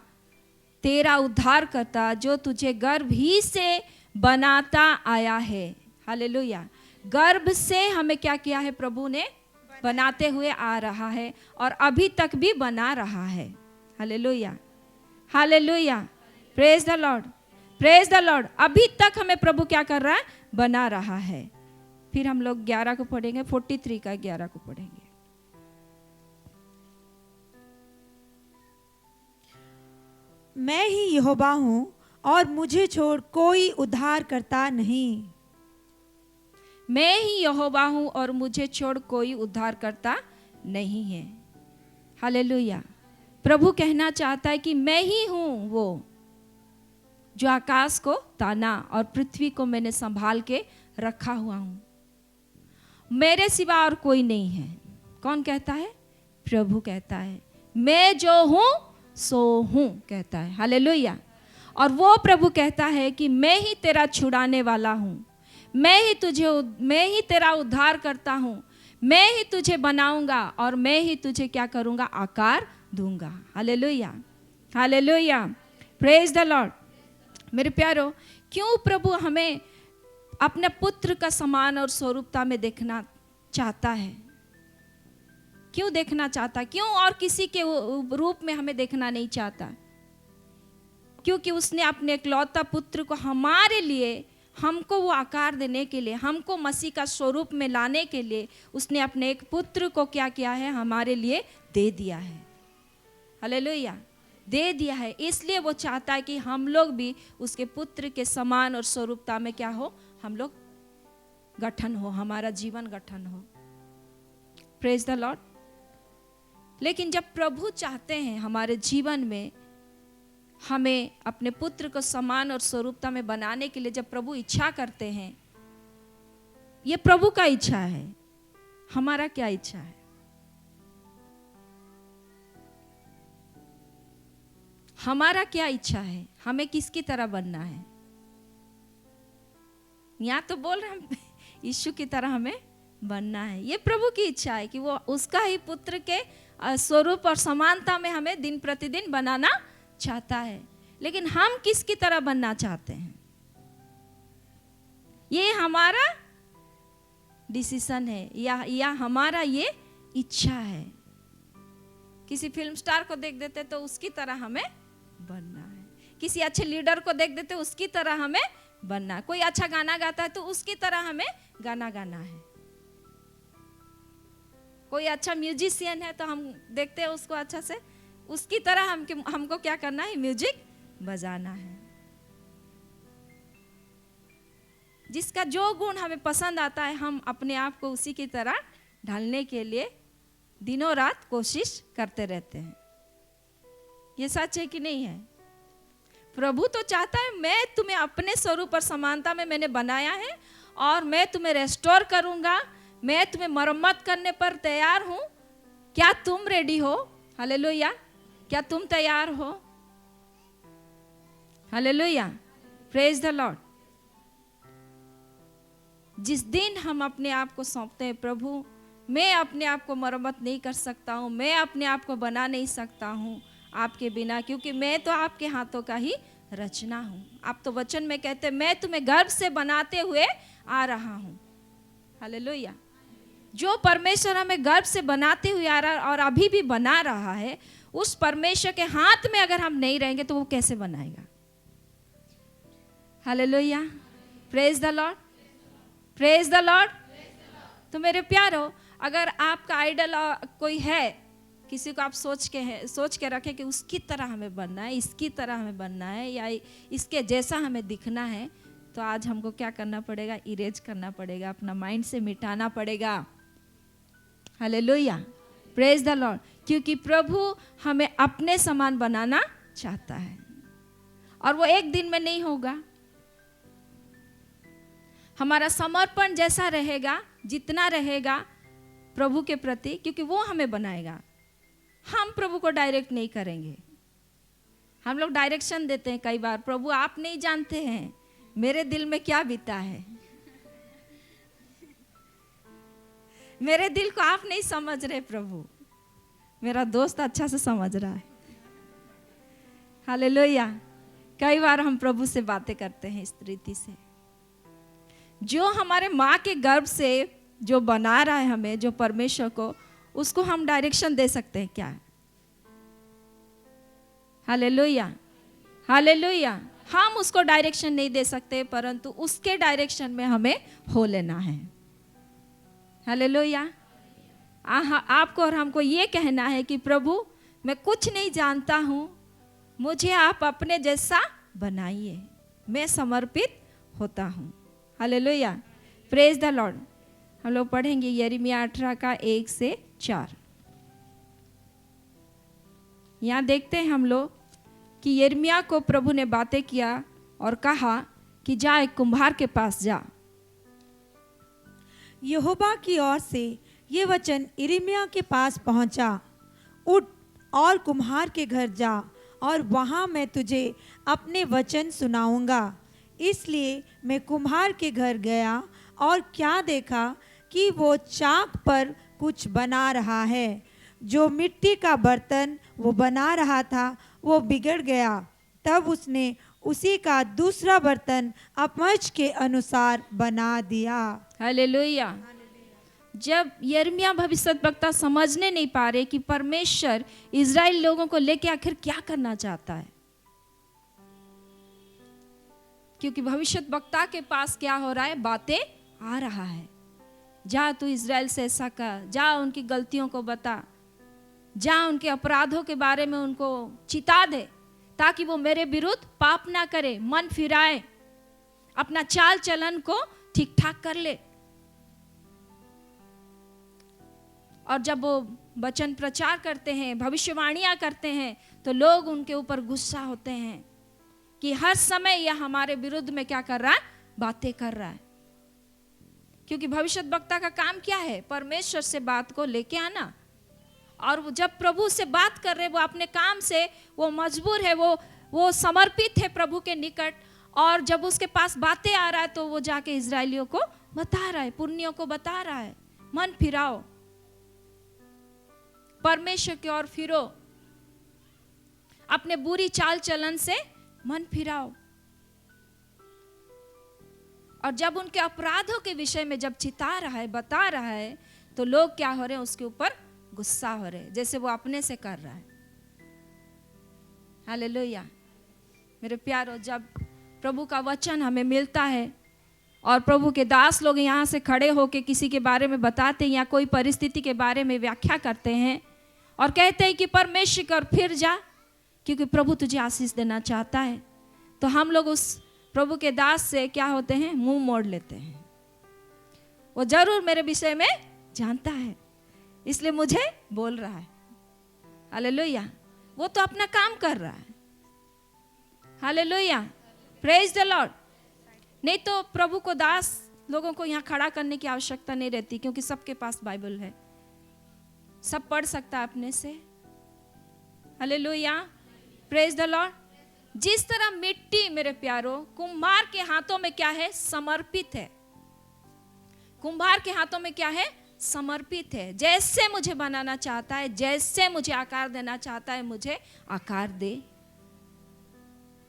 तेरा उद्धार करता जो तुझे गर्भ ही से बनाता आया है। हालेलुया। गर्भ से हमें क्या किया है? प्रभु ने बनाते हुए आ रहा है और अभी तक भी बना रहा है। Hallelujah, hallelujah, praise the Lord, praise the Lord. अभी तक हमें प्रभु क्या कर रहा है? बना रहा है। फिर हम लोग 11 को पढ़ेंगे, 43 का 11 को पढ़ेंगे। मैं ही यहोवा हूँ और मुझे छोड़ कोई उद्धार करता नहीं। मैं ही यहोवा हूँ और मुझे छोड़ कोई उद्धार करता नहीं है। हालेलुया। प्रभु कहना चाहता है कि मैं ही हूँ वो जो आकाश को ताना और पृथ्वी को मैंने संभाल के रखा हुआ हूँ। मेरे सिवा और कोई नहीं है। कौन कहता है? प्रभु कहता है। मैं जो हूँ सो हूँ कहता है। हालेलुया। और वो प्रभु कहता है कि मैं ही तेरा छुड़ाने वाला हूँ, मैं ही तेरा उद्धार करता हूँ, मैं ही तुझे बनाऊंगा और मैं ही तुझे क्या करूंगा? आकार दूंगा। Hallelujah, hallelujah, praise the Lord. मेरे प्यारो, क्यों प्रभु हमें अपने पुत्र का समान और स्वरूपता में देखना चाहता है? क्यों देखना चाहता? क्यों और किसी के रूप में हमें देखना नहीं चाहता? क्योंकि उसने अपने इकलौता पुत्र को हमारे लिए, हमको वो आकार देने के लिए, हमको मसीह का स्वरूप में लाने के लिए उसने अपने एक पुत्र को क्या किया है? हमारे लिए दे दिया है। हालेलुया, दे दिया है। इसलिए वो चाहता है कि हम लोग भी उसके पुत्र के समान और स्वरूपता में क्या हो? हम लोग गठन हो, हमारा जीवन गठन हो। Praise the Lord. लेकिन जब प्रभु चाहते हैं हमारे जीवन में हमें अपने पुत्र को समान और स्वरूपता में बनाने के लिए, जब प्रभु इच्छा करते हैं, ये प्रभु का इच्छा है। हमारा क्या इच्छा है? हमारा क्या इच्छा है? हमें किसकी तरह बनना है? यहाँ तो बोल रहे हैं यीशु की तरह हमें बनना है। ये प्रभु की इच्छा है कि वो उसका ही पुत्र के स्वरूप और समानता में हमें दिन प्रतिदिन बनाना चाहता है। लेकिन हम किसकी तरह बनना चाहते हैं? ये हमारा डिसीजन है या हमारा ये इच्छा है। किसी फिल्म स्टार को देख देते तो उसकी तरह हमें बनना है। किसी अच्छे लीडर को देख देते उसकी तरह हमें बनना है। कोई अच्छा गाना गाता है तो उसकी तरह हमें गाना गाना है। कोई अच्छा म्यूजिशियन है तो हम देखते हैं उसको अच्छा से, उसकी तरह हमको क्या करना है? म्यूजिक बजाना है। जिसका जो गुण हमें पसंद आता है हम अपने आप को उसी की तरह ढालने के लिए दिनों रात कोशिश करते रहते हैं। ये सच है कि नहीं है? प्रभु तो चाहता है मैं तुम्हें अपने स्वरूप और समानता में मैंने बनाया है और मैं तुम्हें रेस्टोर करूंगा, मैं तुम्हें मरम्मत करने पर तैयार हूं। क्या तुम रेडी हो? हालेलुया, क्या तुम तैयार हो? Hallelujah, praise the Lord. जिस दिन हम अपने आप को सौंपते हैं, प्रभु मैं अपने आप को मरम्मत नहीं कर सकता हूँ, मैं अपने आप को बना नहीं सकता हूँ आपके बिना, क्योंकि मैं तो आपके हाथों का ही रचना हूँ। आप तो वचन में कहते हैं मैं तुम्हें गर्भ से बनाते हुए आ रहा हूँ। हालेलुया। जो परमेश्वर हमें गर्भ से बनाते हुए आ रहा है और अभी भी बना रहा है, उस परमेश्वर के हाथ में अगर हम नहीं रहेंगे तो वो कैसे बनाएगा? Hallelujah, praise the Lord, praise the Lord. तो मेरे प्यारो, अगर आपका आइडल कोई है, किसी को आप सोच के रखें कि उसकी तरह हमें बनना है, इसकी तरह हमें बनना है या इसके जैसा हमें दिखना है, तो आज हमको क्या करना पड़ेगा? इरेज करना पड़ेगा, अपना माइंड से मिटाना पड़ेगा। Hallelujah, praise the Lord. क्योंकि प्रभु हमें अपने समान बनाना चाहता है और वो एक दिन में नहीं होगा। हमारा समर्पण जैसा रहेगा, जितना रहेगा प्रभु के प्रति, क्योंकि वो हमें बनाएगा। हम प्रभु को डायरेक्ट नहीं करेंगे। हम लोग डायरेक्शन देते हैं कई बार, प्रभु आप नहीं जानते हैं मेरे दिल में क्या बीता है, मेरे दिल को आप नहीं समझ रहे प्रभु, मेरा दोस्त अच्छा से समझ रहा है। हालेलुया। कई बार हम प्रभु से बातें करते हैं इस रीति से। जो हमारे माँ के गर्भ से जो बना रहा है हमें, जो परमेश्वर को, उसको हम डायरेक्शन दे सकते हैं क्या? Hallelujah, hallelujah. हम उसको डायरेक्शन नहीं दे सकते, परंतु उसके डायरेक्शन में हमें हो लेना है। हालेलुया। आपको और हमको ये कहना है कि प्रभु मैं कुछ नहीं जानता हूँ, मुझे आप अपने जैसा बनाइए, मैं समर्पित होता हूँ। Hallelujah, praise the Lord. हम लोग पढ़ेंगे यिर्मयाह 18 का 1 से 4। यहाँ देखते हैं हम लोग कि यिर्मयाह को प्रभु ने बातें किया और कहा कि जा एक कुम्हार के पास जा। यहोवा की ओर से ये वचन यिर्मयाह के पास पहुंचा, उठ और कुम्हार के घर जा और वहाँ मैं तुझे अपने वचन सुनाऊंगा। इसलिए मैं कुम्हार के घर गया और क्या देखा कि वो चाक पर कुछ बना रहा है। जो मिट्टी का बर्तन वो बना रहा था वो बिगड़ गया। तब उसने उसी का दूसरा बर्तन अपमच के अनुसार बना दिया। हालेलुया। जब यिर्मयाह भविष्यद्वक्ता समझने नहीं पा रहे कि परमेश्वर इजराइल लोगों को लेके आखिर क्या करना चाहता है, क्योंकि भविष्यद्वक्ता के पास क्या हो रहा है, बातें आ रहा है। जा तू इजराइल से ऐसा कर, जा उनकी गलतियों को बता, जा उनके अपराधों के बारे में उनको चिता दे, ताकि वो मेरे विरुद्ध पाप ना करे, मन फिराए, अपना चाल चलन को ठीक ठाक कर ले। और जब वो वचन प्रचार करते हैं, भविष्यवाणियां करते हैं, तो लोग उनके ऊपर गुस्सा होते हैं कि हर समय यह हमारे विरुद्ध में क्या कर रहा है, बातें कर रहा है। क्योंकि भविष्यद्वक्ता का काम क्या है, परमेश्वर से बात को लेके आना। और वो जब प्रभु से बात कर रहे, वो अपने काम से वो मजबूर है, वो समर्पित है प्रभु के निकट। और जब उसके पास बातें आ रहा है तो वो जाके इजरायलियों को बता रहा है, पुण्यों को बता रहा है, मन फिराओ, परमेश्वर की ओर फिरो, अपने बुरी चाल चलन से मन फिराओ। और जब उनके अपराधों के विषय में जब चिता रहा है, बता रहा है, तो लोग क्या हो रहे हैं, उसके ऊपर गुस्सा हो रहे हैं, जैसे वो अपने से कर रहा है। हालेलुया। मेरे प्यारो, जब प्रभु का वचन हमें मिलता है और प्रभु के दास लोग यहाँ से खड़े होकर किसी के बारे में बताते हैं या कोई परिस्थिति के बारे में व्याख्या करते हैं और कहते हैं कि परमेश्वर कर फिर जा, क्योंकि प्रभु तुझे आशीष देना चाहता है, तो हम लोग उस प्रभु के दास से क्या होते हैं, मुंह मोड़ लेते हैं। वो जरूर मेरे विषय में जानता है, इसलिए मुझे बोल रहा है। हालेलुया। वो तो अपना काम कर रहा है। Hallelujah, praise the Lord. नहीं तो प्रभु को दास लोगों को यहाँ खड़ा करने की आवश्यकता नहीं रहती, क्योंकि सबके पास बाइबल है, सब पढ़ सकता है अपने से। Hallelujah, praise the Lord. जिस तरह मिट्टी, मेरे प्यारो, कुम्हार के हाथों में क्या है, समर्पित है। कुम्हार के हाथों में क्या है, समर्पित है। जैसे मुझे बनाना चाहता है, जैसे मुझे आकार देना चाहता है, मुझे आकार दे।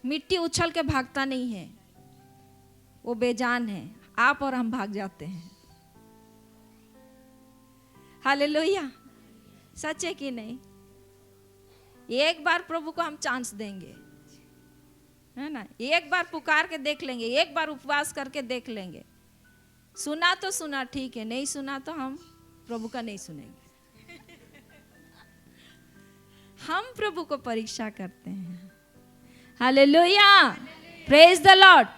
मिट्टी उछल के भागता नहीं है, वो बेजान है। आप और हम भाग जाते हैं। हालेलुया, सच है कि नहीं? एक बार प्रभु को हम चांस देंगे, है ना? एक बार पुकार के देख लेंगे, एक बार उपवास करके देख लेंगे। सुना तो सुना, ठीक है, नहीं सुना तो हम प्रभु का नहीं सुनेंगे। हम प्रभु को परीक्षा करते हैं। Hallelujah, praise the Lord.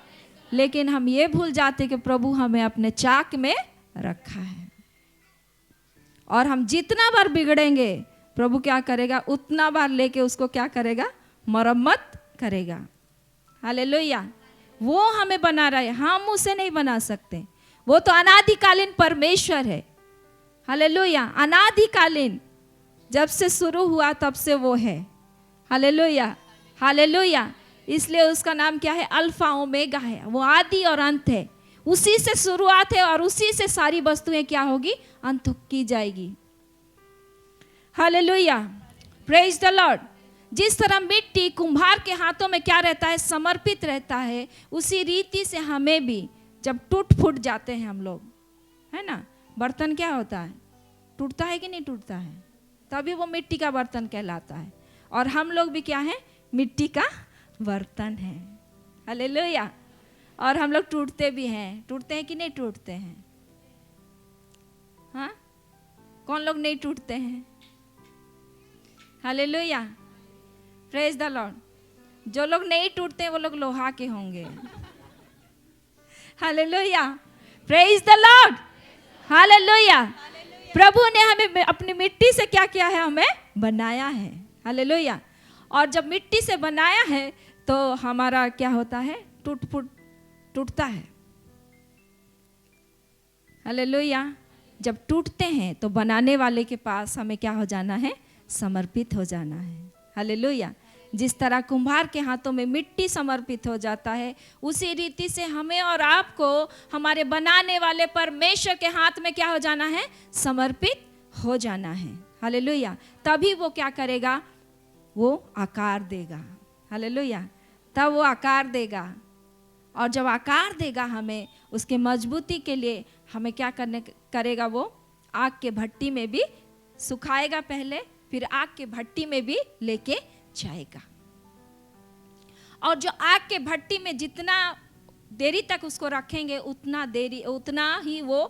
लेकिन हम ये भूल जाते कि प्रभु हमें अपने चाक में रखा है, और हम जितना बार बिगड़ेंगे प्रभु क्या करेगा, उतना बार लेके उसको क्या करेगा, मरम्मत करेगा। हालेलुया। वो हमें बना रहा है, हम उसे नहीं बना सकते। वो तो अनादिकालीन परमेश्वर है। हालेलुया, अनादिकालीन, जब से शुरू हुआ तब से वो है। Hallelujah, hallelujah. इसलिए उसका नाम क्या है, अल्फा ओमेगा है। वो आदि और अंत है, उसी से शुरुआत है और उसी से सारी वस्तुएं क्या होगी, अंत की जाएगी। Hallelujah, praise the Lord. जिस तरह मिट्टी कुम्हार के हाथों में क्या रहता है, समर्पित रहता है, उसी रीति से हमें भी जब टूट फूट जाते हैं हम लोग, है ना, बर्तन क्या होता है? टूटता है कि नहीं टूटता है? तभी वो मिट्टी का बर्तन कहलाता है। और हम लोग भी क्या है? मिट्टी का बर्तन है। हालेलुया। और हम लोग टूटते भी हैं। टूटते हैं कि नहीं टूटते हैं? हाँ, कौन लोग नहीं टूटते हैं? Hallelujah, praise the Lord. जो लोग नहीं टूटते हैं वो लोग लोहा के होंगे। Hallelujah, praise the Lord. Hallelujah. प्रभु ने हमें अपनी मिट्टी से क्या किया है? हमें बनाया है। हालेलुया। और जब मिट्टी से बनाया है तो हमारा क्या होता है? टूटता है। हालेलुया। जब टूटते हैं तो बनाने वाले के पास हमें क्या हो जाना है? समर्पित हो जाना है। हालेलुया। जिस तरह कुम्हार के हाथों में मिट्टी समर्पित हो जाता है, उसी रीति से हमें और आपको हमारे बनाने वाले परमेश्वर के हाथ में क्या हो जाना है? समर्पित हो जाना है। हालेलुया। तभी वो क्या करेगा? वो आकार देगा। हालेलुया। तब वो आकार देगा। और जब आकार देगा हमें, उसके मजबूती के लिए हमें क्या करेगा? वो आग के भट्टी में भी सुखाएगा पहले, फिर आग के भट्टी में भी लेके जाएगा। और जो आग के भट्टी में जितना देरी तक उसको रखेंगे उतना ही वो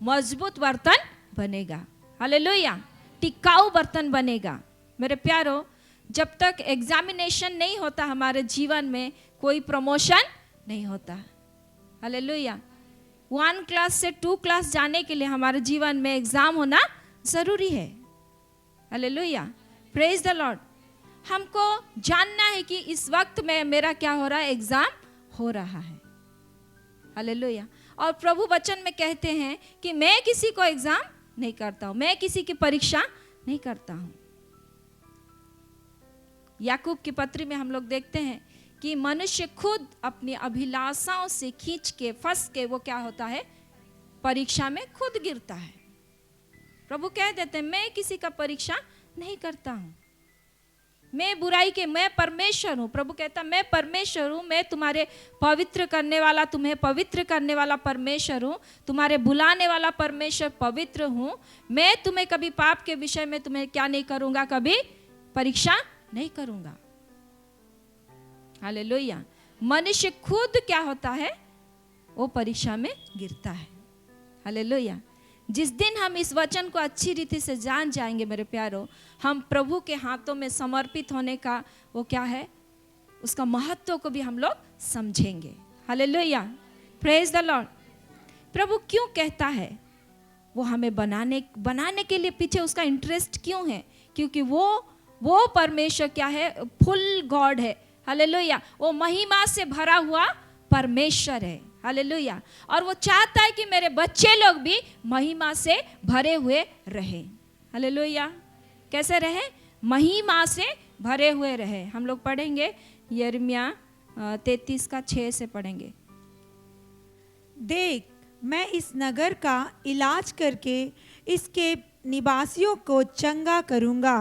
मजबूत बर्तन बनेगा। हालेलुया। टिकाऊ बर्तन बनेगा। मेरे प्यारो, जब तक एग्जामिनेशन नहीं होता हमारे जीवन में, कोई प्रमोशन नहीं होता। हालेलुया। 1 क्लास से 2 क्लास जाने के लिए हमारे जीवन में एग्जाम होना जरूरी है। Hallelujah, praise the Lord. हमको जानना है कि इस वक्त में मेरा क्या हो रहा है? एग्जाम हो रहा है। हालेलुया। और प्रभु वचन में कहते हैं कि मैं किसी को एग्जाम नहीं करता हूं, मैं किसी की परीक्षा नहीं करता हूं। याकूब की पत्री में हम लोग देखते हैं कि मनुष्य खुद अपनी अभिलाषाओं से खींच के फंस के वो क्या होता है? परीक्षा में खुद गिरता है। प्रभु कह देते हैं मैं किसी का परीक्षा नहीं करता हूं, मैं परमेश्वर हूं। प्रभु कहता मैं परमेश्वर हूं, मैं तुम्हारे पवित्र करने वाला, तुम्हें पवित्र करने वाला परमेश्वर हूं, तुम्हारे बुलाने वाला परमेश्वर पवित्र हूं। मैं तुम्हें कभी पाप के विषय में तुम्हें क्या नहीं करूंगा? कभी परीक्षा नहीं करूंगा। हालेलुया। मनुष्य खुद क्या होता है? वो परीक्षा में गिरता है। हालेलुया। जिस दिन हम इस वचन को अच्छी रीति से जान जाएंगे मेरे प्यारो, हम प्रभु के हाथों में समर्पित होने का वो क्या है? उसका महत्व को भी हम लोग समझेंगे। Hallelujah, praise the Lord. प्रभु क्यों कहता है? वो हमें बनाने के लिए पीछे उसका इंटरेस्ट क्यों है? क्योंकि वो परमेश्वर क्या है? फुल गॉड है। हालेलुया। वो महिमा से भरा हुआ परमेश्वर है। हालेलुया। और वो चाहता है कि मेरे बच्चे लोग भी महिमा से भरे हुए रहे। हालेलुया। कैसे रहे? महिमा से भरे हुए रहे। हम लोग पढ़ेंगे यिर्मयाह 33:6 से पढ़ेंगे। देख, मैं इस नगर का इलाज करके इसके निवासियों को चंगा करूंगा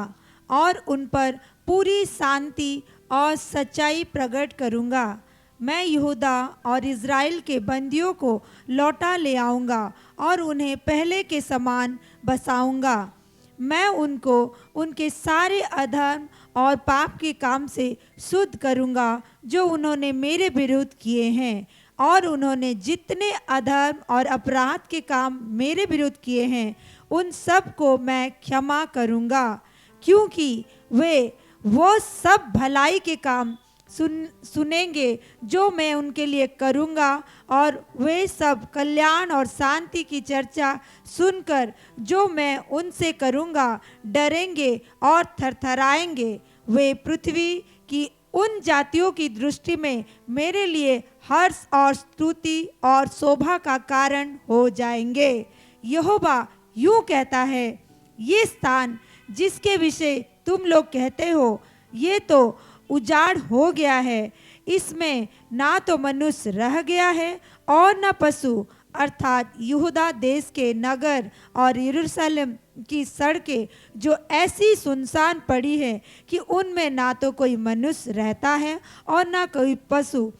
और उन पर पूरी शांति और सच्चाई प्रकट करूंगा। मैं यहूदा और इज़राइल के बंदियों को लौटा ले आऊँगा और उन्हें पहले के समान बसाऊँगा। मैं उनको उनके सारे अधर्म और पाप के काम से शुद्ध करूँगा जो उन्होंने मेरे विरुद्ध किए हैं, और उन्होंने जितने अधर्म और अपराध के काम मेरे विरुद्ध किए हैं उन सब को मैं क्षमा करूँगा, क्योंकि वो सब भलाई के काम सुनेंगे जो मैं उनके लिए करूँगा, और वे सब कल्याण और शांति की चर्चा सुनकर जो मैं उनसे करूँगा डरेंगे और थरथराएंगे। वे पृथ्वी की उन जातियों की दृष्टि में मेरे लिए हर्ष और स्तुति और शोभा का कारण हो जाएंगे। यहोवा यूँ कहता है, ये स्थान जिसके विषय तुम लोग कहते हो ये तो उजाड़ हो गया है, इसमें ना तो मनुष्य रह गया है और न पशु, अर्थात यहूदा देश के नगर और यरूशलेम की सड़कें जो ऐसी सुनसान पड़ी है कि उनमें ना तो कोई मनुष्य रहता है और ना कोई पशु।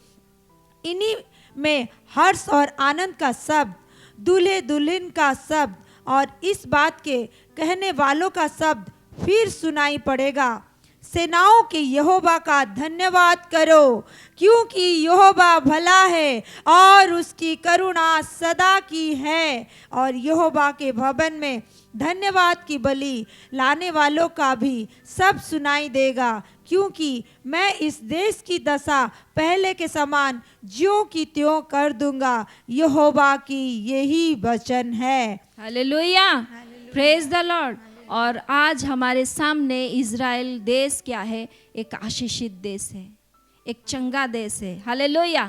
इन्हीं में हर्ष और आनंद का शब्द, दूल्हे दुल्हन का शब्द और इस बात के कहने वालों का शब्द फिर सुनाई पड़ेगा, सेनाओं के यहोवा का धन्यवाद करो, क्योंकि यहोवा भला है और उसकी करुणा सदा की है। और यहोवा के भवन में धन्यवाद की बलि लाने वालों का भी सब सुनाई देगा, क्योंकि मैं इस देश की दशा पहले के समान ज्यों की त्यों कर दूंगा। यहोवा की यही वचन है। Hallelujah, praise the Lord. और आज हमारे सामने इज़राइल देश क्या है? एक आशीषित देश है, एक चंगा देश है। Hallelujah,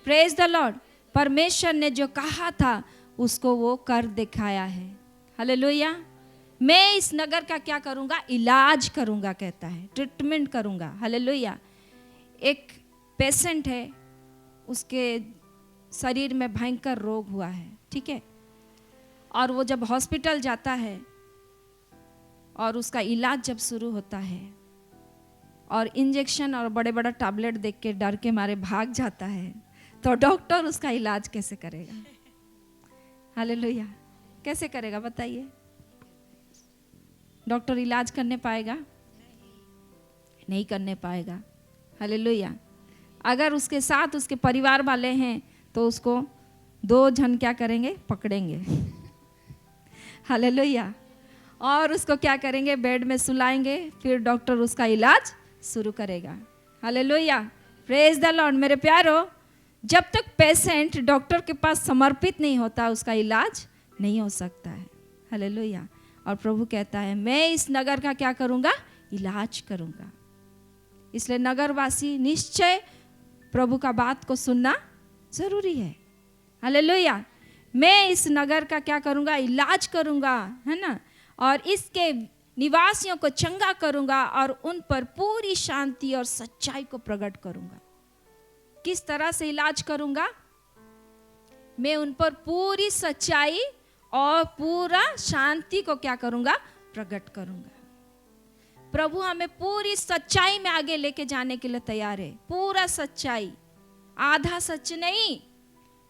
praise the Lord. परमेश्वर ने जो कहा था उसको वो कर दिखाया है। हालेलुया। मैं इस नगर का क्या करूँगा? इलाज करूँगा, कहता है, ट्रीटमेंट करूँगा। हालेलुया। एक पेशेंट है, उसके शरीर में भयंकर रोग हुआ है, ठीक है, और वो जब हॉस्पिटल जाता है और उसका इलाज जब शुरू होता है और इंजेक्शन और बड़े बड़े टैबलेट देख के डर के मारे भाग जाता है, तो डॉक्टर उसका इलाज कैसे करेगा? हालेलुया, कैसे करेगा बताइए? डॉक्टर इलाज करने पाएगा? नहीं करने पाएगा। हालेलुया। अगर उसके साथ उसके परिवार वाले हैं तो उसको 2 जन क्या करेंगे? पकड़ेंगे। हालेलुया। और उसको क्या करेंगे? बेड में सुलाएंगे, फिर डॉक्टर उसका इलाज शुरू करेगा। Hallelujah, praise the Lord. मेरे प्यारो, जब तक पेशेंट डॉक्टर के पास समर्पित नहीं होता उसका इलाज नहीं हो सकता है। हालेलुया। और प्रभु कहता है मैं इस नगर का क्या करूँगा? इलाज करूँगा। इसलिए नगरवासी निश्चय प्रभु का बात को सुनना जरूरी है। हालेलुया। मैं इस नगर का क्या करूँगा? इलाज करूँगा, है ना, और इसके निवासियों को चंगा करूँगा और उन पर पूरी शांति और सच्चाई को प्रकट करूँगा। किस तरह से इलाज करूँगा? मैं उन पर पूरी सच्चाई और पूरा शांति को क्या करूँगा? प्रकट करूँगा। प्रभु हमें पूरी सच्चाई में आगे लेके जाने के लिए तैयार है। पूरा सच्चाई, आधा सच नहीं,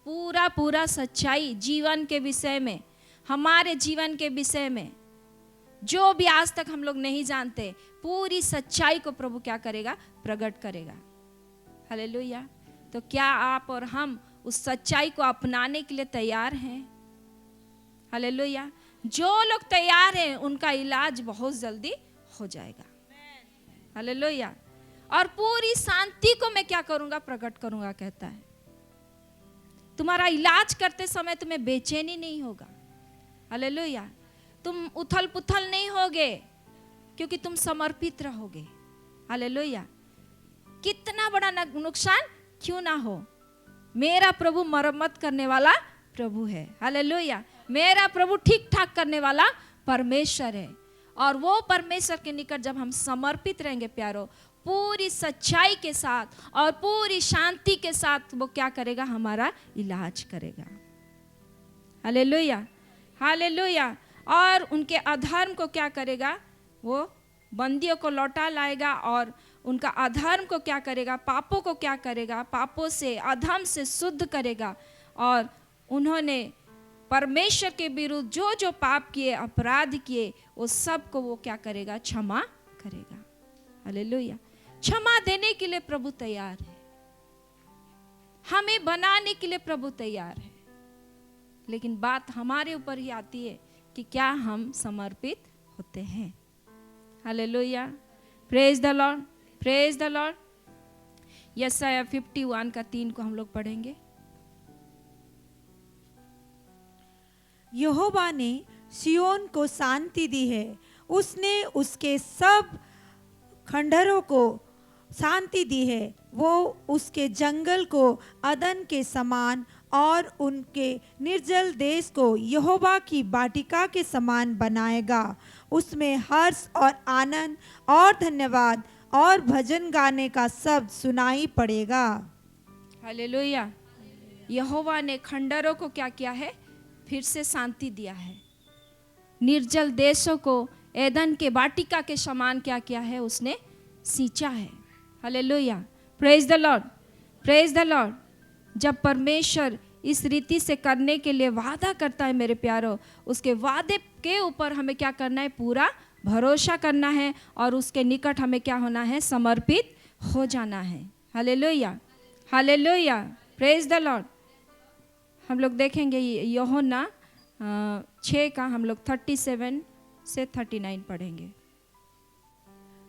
पूरा पूरा सच्चाई जीवन के विषय में, हमारे जीवन के विषय में जो भी आज तक हम लोग नहीं जानते, पूरी सच्चाई को प्रभु क्या करेगा? प्रकट करेगा। हालेलुया। तो क्या आप और हम उस सच्चाई को अपनाने के लिए तैयार हैं? हालेलुया। जो लोग तैयार हैं उनका इलाज बहुत जल्दी हो जाएगा। हालेलुया। और पूरी शांति को मैं क्या करूंगा? प्रकट करूंगा, कहता है। तुम्हारा इलाज करते समय तुम्हें बेचैनी नहीं होगा। हालेलुया। तुम उथल पुथल नहीं होगे, क्योंकि तुम समर्पित रहोगे। हालेलुया। कितना बड़ा नुकसान क्यों ना हो, मेरा प्रभु मरम्मत करने वाला प्रभु है। हालेलुया। मेरा प्रभु ठीक ठाक करने वाला परमेश्वर है। और वो परमेश्वर के निकट जब हम समर्पित रहेंगे प्यारो, पूरी सच्चाई के साथ और पूरी शांति के साथ, वो क्या करेगा? हमारा इलाज करेगा। Hallelujah, hallelujah. और उनके अधर्म को क्या करेगा? वो बंदियों को लौटा लाएगा और उनका अधर्म को क्या करेगा? पापों को क्या करेगा? पापों से, अधर्म से शुद्ध करेगा। और उन्होंने परमेश्वर के विरुद्ध जो जो पाप किए, अपराध किए, वो सब को वो क्या करेगा? क्षमा करेगा। हालेलुया। क्षमा देने के लिए प्रभु तैयार है, हमें बनाने के लिए प्रभु तैयार है। लेकिन बात हमारे ऊपर ही आती है कि क्या हम समर्पित होते हैं। Hallelujah, praise the Lord, praise the Lord. यशायाह 51 का 3 को हम लोग पढ़ेंगे। यहोवा ने सियोन को शांति दी है, उसने उसके सब खंडहरों को शांति दी है। वो उसके जंगल को अदन के समान और उनके निर्जल देश को यहोवा की वाटिका के समान बनाएगा। उसमें हर्ष और आनंद और धन्यवाद और भजन गाने का शब्द सुनाई पड़ेगा। हालेलुया। यहोवा ने खंडहरों को क्या किया है? फिर से शांति दिया है। निर्जल देशों को एदन के वाटिका के समान क्या किया है? उसने सींचा है। Hallelujah, praise the Lord, praise the Lord. जब परमेश्वर इस रीति से करने के लिए वादा करता है मेरे प्यारो, उसके वादे के ऊपर हमें क्या करना है, पूरा भरोसा करना है और उसके निकट हमें क्या होना है, समर्पित हो जाना है। Hallelujah, hallelujah, praise the Lord. हम लोग देखेंगे यूहन्ना 6 का हम लोग 37 से 39 पढ़ेंगे।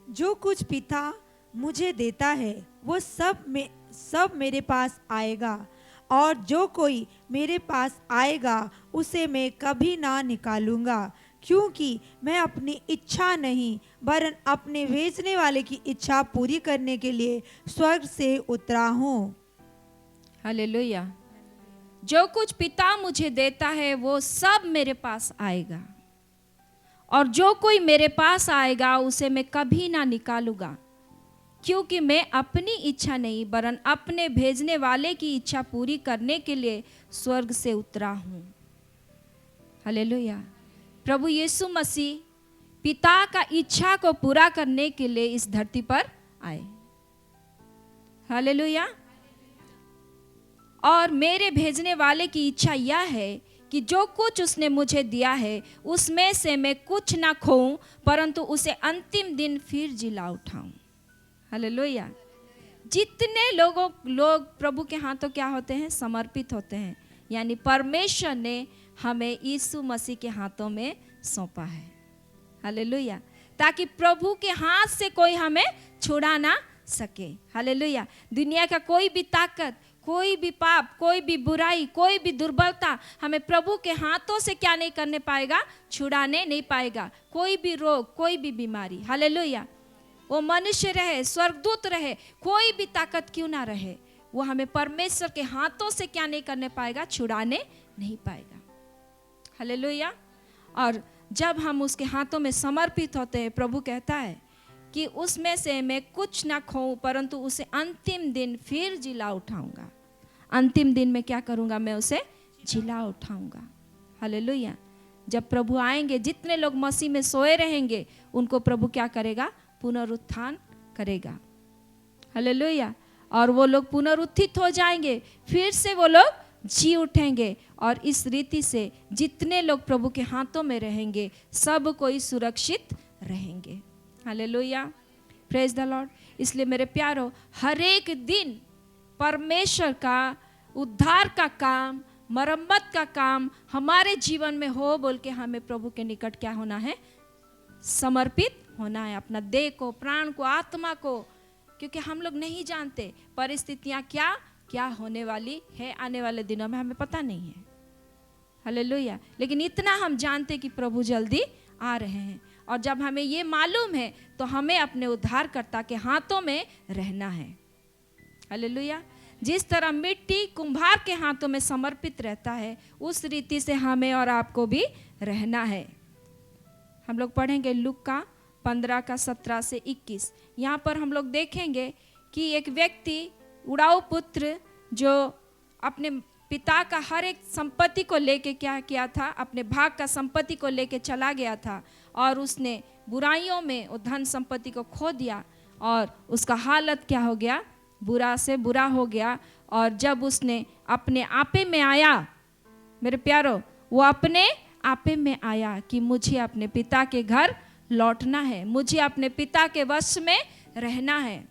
जो कुछ पिता मुझे देता है वो सब मेरे पास आएगा, और जो कोई मेरे पास आएगा उसे मैं कभी ना निकालूंगा, क्योंकि मैं अपनी इच्छा नहीं वरन अपने भेजने वाले की इच्छा पूरी करने के लिए स्वर्ग से उतरा हूँ। हालेलुया। जो कुछ पिता मुझे देता है वो सब मेरे पास आएगा, और जो कोई मेरे पास आएगा उसे मैं कभी ना निकालूंगा, क्योंकि मैं अपनी इच्छा नहीं वरन अपने भेजने वाले की इच्छा पूरी करने के लिए स्वर्ग से उतरा हूँ। हालेलुया। प्रभु यीशु मसीह पिता का इच्छा को पूरा करने के लिए इस धरती पर आए। हालेलुया। और मेरे भेजने वाले की इच्छा यह है कि जो कुछ उसने मुझे दिया है उसमें से मैं कुछ ना खोऊं, परंतु उसे अंतिम दिन फिर जिला उठाऊं। हालेलुया। जितने लोग प्रभु के हाथों क्या होते हैं, समर्पित होते हैं, यानी परमेश्वर ने हमें यीशु मसीह के हाथों में सौंपा है। हालेलुया। ताकि प्रभु के हाथ से कोई हमें छुड़ा ना सके। हालेलुया। दुनिया का कोई भी ताकत, कोई भी पाप, कोई भी बुराई, कोई भी दुर्बलता हमें प्रभु के हाथों से क्या नहीं करने पाएगा, छुड़ाने नहीं पाएगा। कोई भी रोग, कोई भी बीमारी, हालेलुया, वो मनुष्य रहे, स्वर्गदूत रहे, कोई भी ताकत क्यों ना रहे, वो हमें परमेश्वर के हाथों से क्या नहीं करने पाएगा, छुड़ाने नहीं पाएगा। हालेलुया। और जब हम उसके हाथों में समर्पित होते हैं, प्रभु कहता है कि उसमें से मैं कुछ ना खोऊं, परंतु उसे अंतिम दिन फिर जिला उठाऊंगा। अंतिम दिन में क्या करूंगा, मैं उसे जिला उठाऊंगा। हालेलुया। जब प्रभु आएंगे, जितने लोग मसीह में सोए रहेंगे उनको प्रभु क्या करेगा, पुनरुत्थान करेगा। हालेलुया। और वो लोग पुनरुत्थित हो जाएंगे, फिर से वो लोग जी उठेंगे, और इस रीति से जितने लोग प्रभु के हाथों में रहेंगे सब कोई सुरक्षित रहेंगे। Hallelujah, praise the Lord. इसलिए मेरे प्यारो, हर एक दिन परमेश्वर का उद्धार का काम, मरम्मत का काम हमारे जीवन में हो बोल के हमें प्रभु के निकट क्या होना है, समर्पित होना है, अपना देह को, प्राण को, आत्मा को, क्योंकि हम लोग नहीं जानते परिस्थितियां क्या होने वाली है आने वाले दिनों में, हमें पता नहीं है। हालेलुया। लेकिन इतना हम जानते कि प्रभु जल्दी आ रहे हैं, और जब हमें ये मालूम है तो हमें अपने उद्धारकर्ता के हाथों में रहना है। हालेलुया। जिस तरह मिट्टी कुम्हार के हाथों में समर्पित रहता है, उस रीति से हमें और आपको भी रहना है। हम लोग पढ़ेंगे लूका 15 का 17 से 21। यहाँ पर हम लोग देखेंगे कि एक व्यक्ति, उड़ाऊ पुत्र, जो अपने पिता का हर एक संपत्ति को लेके क्या किया था, अपने भाग का संपत्ति को लेके चला गया था, और उसने बुराइयों में वो धन संपत्ति को खो दिया, और उसका हालत क्या हो गया, बुरा से बुरा हो गया। और जब उसने अपने आपे में आया, मेरे प्यारो, वो अपने आपे में आया कि मुझे अपने पिता के घर लौटना है, मुझे अपने पिता के वश में रहना है।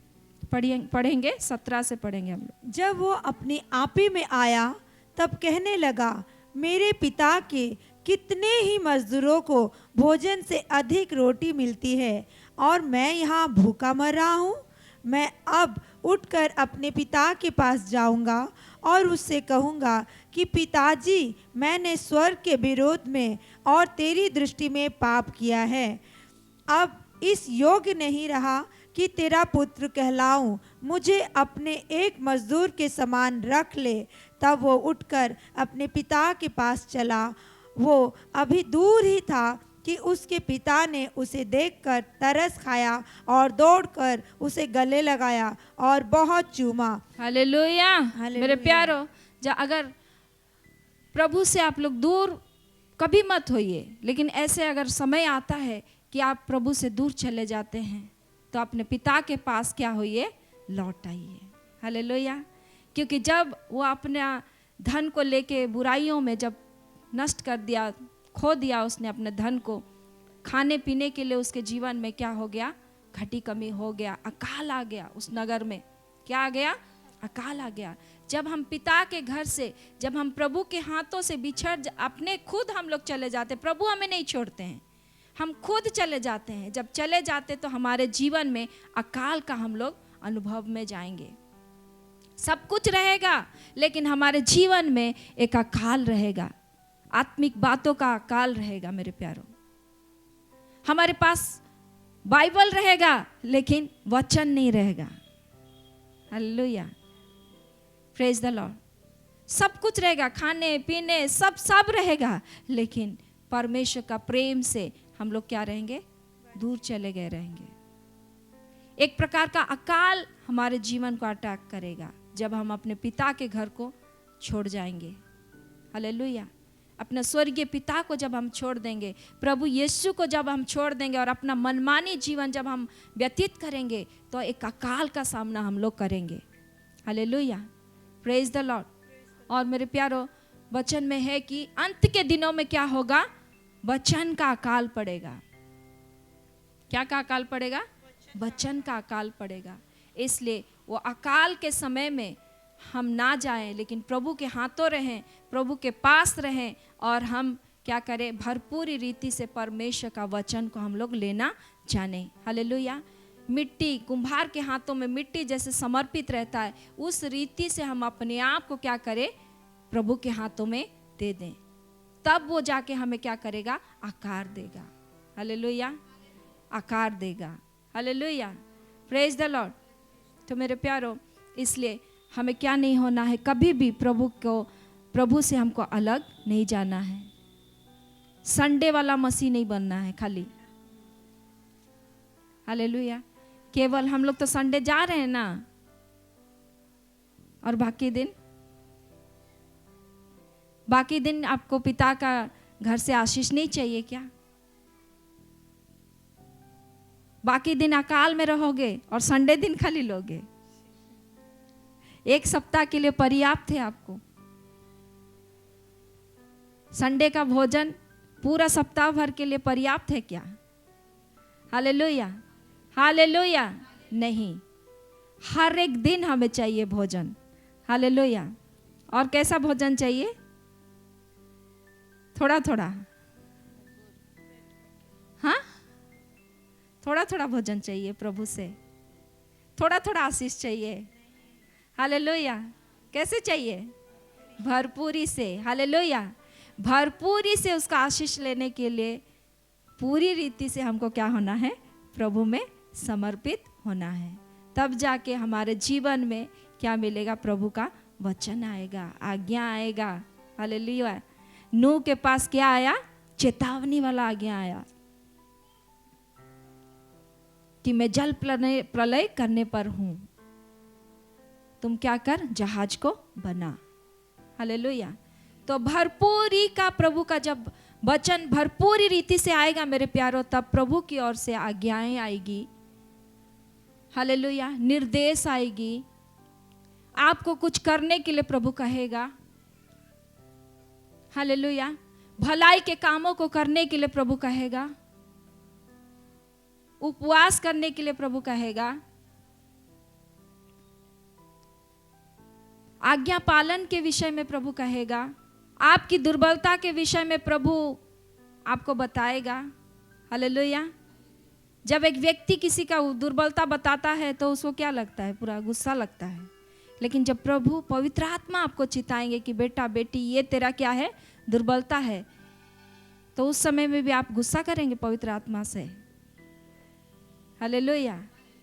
पढ़ेंगे 17 से पढ़ेंगे हम लोग। जब वो अपने आपे में आया तब कहने लगा, मेरे पिता के कितने ही मजदूरों को भोजन से अधिक रोटी मिलती है, और मैं यहाँ भूखा मर रहा हूँ। मैं अब उठकर अपने पिता के पास जाऊँगा और उससे कहूँगा कि पिताजी, मैंने स्वर्ग के विरोध में और तेरी दृष्टि में पाप किया है। अब इस योग्य नहीं रहा कि तेरा पुत्र कहलाऊं, मुझे अपने एक मजदूर के समान रख ले। तब वो उठकर अपने पिता के पास चला। वो अभी दूर ही था कि उसके पिता ने उसे देखकर तरस खाया और दौड़कर उसे गले लगाया और बहुत चूमा। हालेलुया। मेरे प्यारो, अगर प्रभु से आप लोग दूर कभी मत होइए, लेकिन ऐसे अगर समय आता है कि आप प्रभु से दूर चले जाते हैं तो अपने पिता के पास क्या होइए, लौट आइए। हालेलुया। क्योंकि जब वो अपना धन को लेके बुराइयों में जब नष्ट कर दिया, खो दिया उसने अपने धन को, खाने पीने के लिए उसके जीवन में क्या हो गया, घटी कमी हो गया, अकाल आ गया उस नगर में। क्या आ गया? अकाल आ गया। जब हम पिता के घर से, जब हम प्रभु के हाथों से बिछड़ अपने खुद हम लोग चले जाते, प्रभु हमें नहीं छोड़ते हैं, हम खुद चले जाते हैं। जब चले जाते तो हमारे जीवन में अकाल का हम लोग अनुभव में जाएंगे। सब कुछ रहेगा लेकिन हमारे जीवन में एक अकाल रहेगा, आत्मिक बातों का अकाल रहेगा मेरे प्यारों। हमारे पास बाइबल रहेगा लेकिन वचन नहीं रहेगा। Hallelujah, praise the Lord. सब कुछ रहेगा, खाने पीने सब रहेगा, लेकिन परमेश्वर का प्रेम से हम लोग क्या रहेंगे? दूर चले गए रहेंगे। एक प्रकार का अकाल हमारे जीवन को अटैक करेगा जब हम अपने पिता के घर को छोड़ जाएंगे। हालेलुया, अपने स्वर्गीय पिता को जब हम छोड़ देंगे, प्रभु यीशु को जब हम छोड़ देंगे और अपना मनमानी जीवन जब हम व्यतीत करेंगे तो एक अकाल का सामना हम लोग करेंगे। Hallelujah, praise the Lord. और मेरे प्यारो, वचन में है कि अंत के दिनों में क्या होगा? वचन का अकाल पड़ेगा। क्या का अकाल पड़ेगा? वचन का अकाल पड़ेगा। इसलिए वो अकाल के समय में हम ना जाएं, लेकिन प्रभु के हाथों रहें, प्रभु के पास रहें, और हम क्या करें? भरपूर रीति से परमेश्वर का वचन को हम लोग लेना जाने। हालेलुया। मिट्टी, कुम्हार के हाथों में मिट्टी जैसे समर्पित रहता है, उस रीति से हम अपने आप को क्या करें? प्रभु के हाथों में दे दें, तब वो जाके हमें क्या करेगा? आकार देगा। हालेलुया, आकार देगा। Hallelujah, praise the Lord. तो मेरे प्यारो, इसलिए हमें क्या नहीं होना है? कभी भी प्रभु से हमको अलग नहीं जाना है। संडे वाला मसीह नहीं बनना है खाली। हालेलुया, केवल हम लोग तो संडे जा रहे हैं ना, और बाकी दिन आपको पिता का घर से आशीष नहीं चाहिए क्या? बाकी दिन अकाल में रहोगे और संडे दिन खाली लोगे? एक सप्ताह के लिए पर्याप्त है आपको। संडे का भोजन पूरा सप्ताह भर के लिए पर्याप्त है क्या? Hallelujah, hallelujah. नहीं, हर एक दिन हमें चाहिए भोजन। हालेलुया। और कैसा भोजन चाहिए? थोड़ा थोड़ा, हाँ, थोड़ा थोड़ा भोजन चाहिए प्रभु से, थोड़ा थोड़ा आशीष चाहिए। हालेलुया। कैसे चाहिए? भरपूरी से। हालेलुया, भरपूरी से उसका आशीष लेने के लिए पूरी रीति से हमको क्या होना है? प्रभु में समर्पित होना है। तब जाके हमारे जीवन में क्या मिलेगा? प्रभु का वचन आएगा, आज्ञा आएगा। हालेलुया। नूह के पास क्या आया? चेतावनी वाला आज्ञा आया कि मैं जल प्रलय करने पर हूं, तुम क्या कर? जहाज को बना। हालेलुया। तो भरपूरी का प्रभु का जब वचन भरपूरी रीति से आएगा मेरे प्यारों, तब प्रभु की ओर से आज्ञाएं आएगी। हालेलुया, निर्देश आएगी। आपको कुछ करने के लिए प्रभु कहेगा। हालेलुया, भलाई के कामों को करने के लिए प्रभु कहेगा, उपवास करने के लिए प्रभु कहेगा, आज्ञा पालन के विषय में प्रभु कहेगा, आपकी दुर्बलता के विषय में प्रभु आपको बताएगा। हालेलुया। जब एक व्यक्ति किसी का दुर्बलता बताता है तो उसको क्या लगता है? पूरा गुस्सा लगता है। लेकिन जब प्रभु पवित्र आत्मा आपको चिताएंगे कि बेटा बेटी ये तेरा क्या है? दुर्बलता है, तो उस समय में भी आप गुस्सा करेंगे पवित्र आत्मा से। Hallelujah,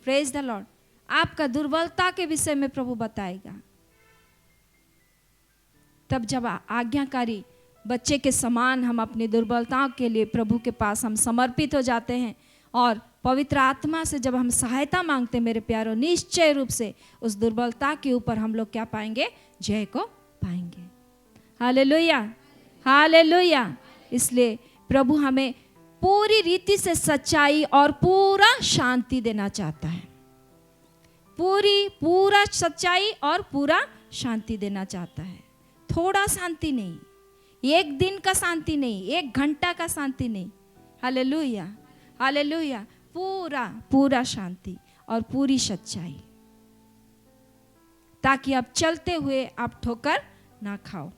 praise the Lord. आपका दुर्बलता के विषय में प्रभु बताएगा। तब जब आज्ञाकारी बच्चे के समान हम अपनी दुर्बलताओं के लिए प्रभु के पास हम समर्पित हो जाते हैं और पवित्र आत्मा से जब हम सहायता मांगते हैं मेरे प्यारों, निश्चय रूप से उस दुर्बलता के ऊपर हम लोग क्या पाएंगे? जय को पाएंगे। Hallelujah, hallelujah. इसलिए प्रभु हमें पूरी रीति से सच्चाई और पूरा शांति देना चाहता है। पूरा सच्चाई और पूरा शांति देना चाहता है। थोड़ा शांति नहीं, एक दिन का शांति नहीं, एक घंटा का शांति नहीं। Hallelujah, hallelujah. पूरा पूरा शांति और पूरी सच्चाई, ताकि आप चलते हुए आप ठोकर ना खाओ,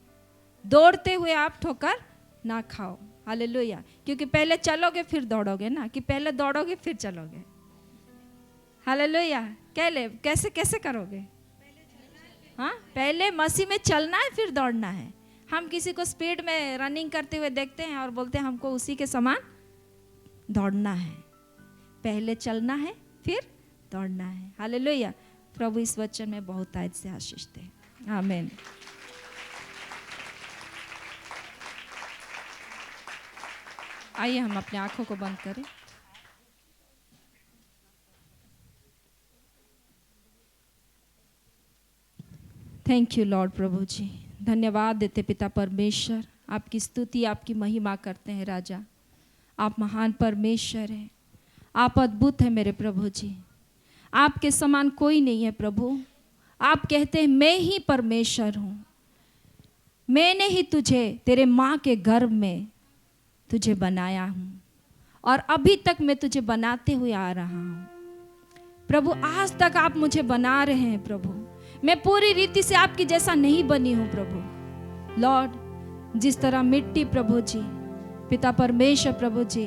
दौड़ते हुए आप ठोकर ना खाओ। हालेलुया। क्योंकि पहले चलोगे फिर दौड़ोगे ना, कि पहले दौड़ोगे फिर चलोगे। हालेलुया। कैसे कैसे करोगे? हाँ, पहले मसीह में चलना है फिर दौड़ना है। हम किसी को स्पीड में रनिंग करते हुए देखते हैं और बोलते हैं हमको उसी के समान दौड़ना है। पहले चलना है फिर दौड़ना है। हालेलुया। प्रभु इस वचन में बहुत आज से आशीष दे। आमीन। आइए हम अपने आंखों को बंद करें। Thank you Lord. प्रभु जी धन्यवाद देते पिता परमेश्वर, आपकी स्तुति आपकी महिमा करते हैं राजा। आप महान परमेश्वर हैं, आप अद्भुत हैं मेरे प्रभु जी। आपके समान कोई नहीं है प्रभु। आप कहते हैं मैं ही परमेश्वर हूँ, मैंने ही तुझे तेरे माँ के गर्भ में तुझे बनाया हूँ और अभी तक मैं तुझे बनाते हुए आ रहा हूँ प्रभु। आज तक आप मुझे बना रहे हैं प्रभु। मैं पूरी रीति से आपकी जैसा नहीं बनी हूँ प्रभु। लॉर्ड, जिस तरह मिट्टी प्रभु जी, पिता परमेश्वर प्रभु जी,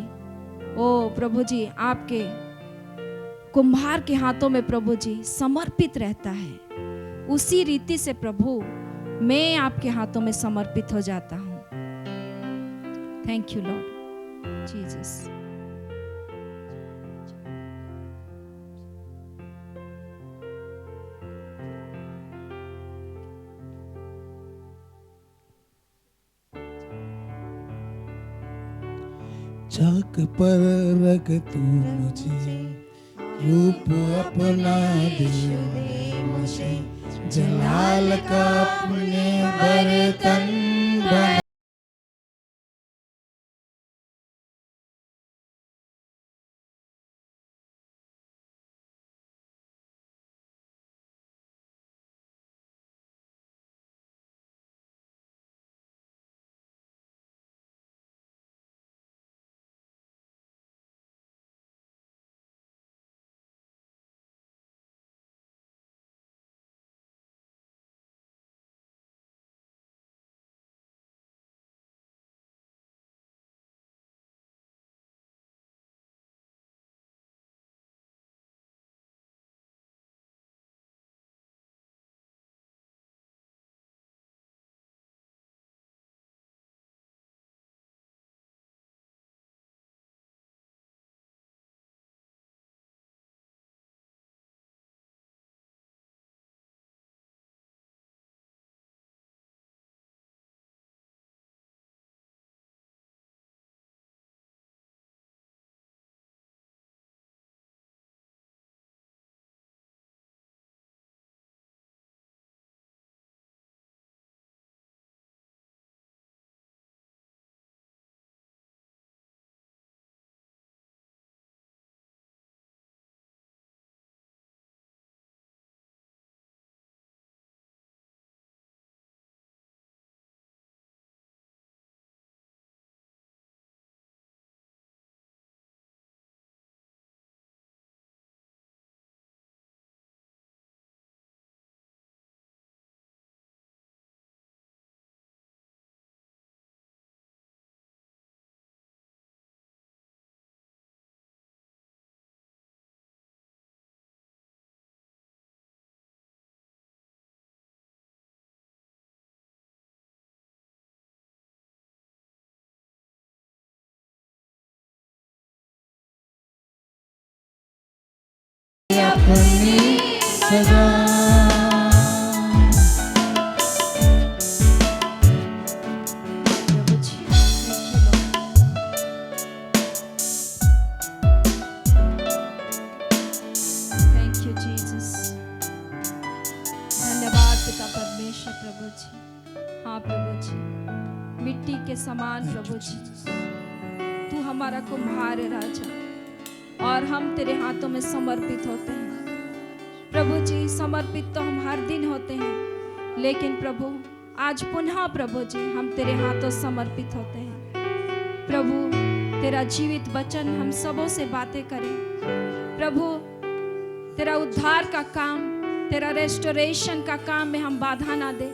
ओ प्रभु जी आपके कुम्हार के हाथों में प्रभु जी समर्पित रहता है, उसी रीति से प्रभु मैं आपके हाथों में समर्पित हो जाता हूँ। Thank you Lord Jesus. चाक पर रख तू मुझे, रूप अपना दे मुझे, जलाल का अपने बर्तन बना। अपनी सजा प्रभु जी थैंक यू जीसस। धन्यवाद पिता परमेश्वर प्रभु जी। हाँ प्रभु जी, मिट्टी के समान प्रभु जी तू हमारा कुम्हार है राजा, और हम तेरे हाथों में समर्पित होते हैं प्रभु जी। समर्पित तो हम हर दिन होते हैं, लेकिन प्रभु आज पुनः प्रभु जी हम तेरे हाथों समर्पित होते हैं। प्रभु तेरा जीवित वचन हम सबों से बातें करें। प्रभु तेरा उद्धार का काम, तेरा रेस्टोरेशन का काम में हम बाधा ना दे,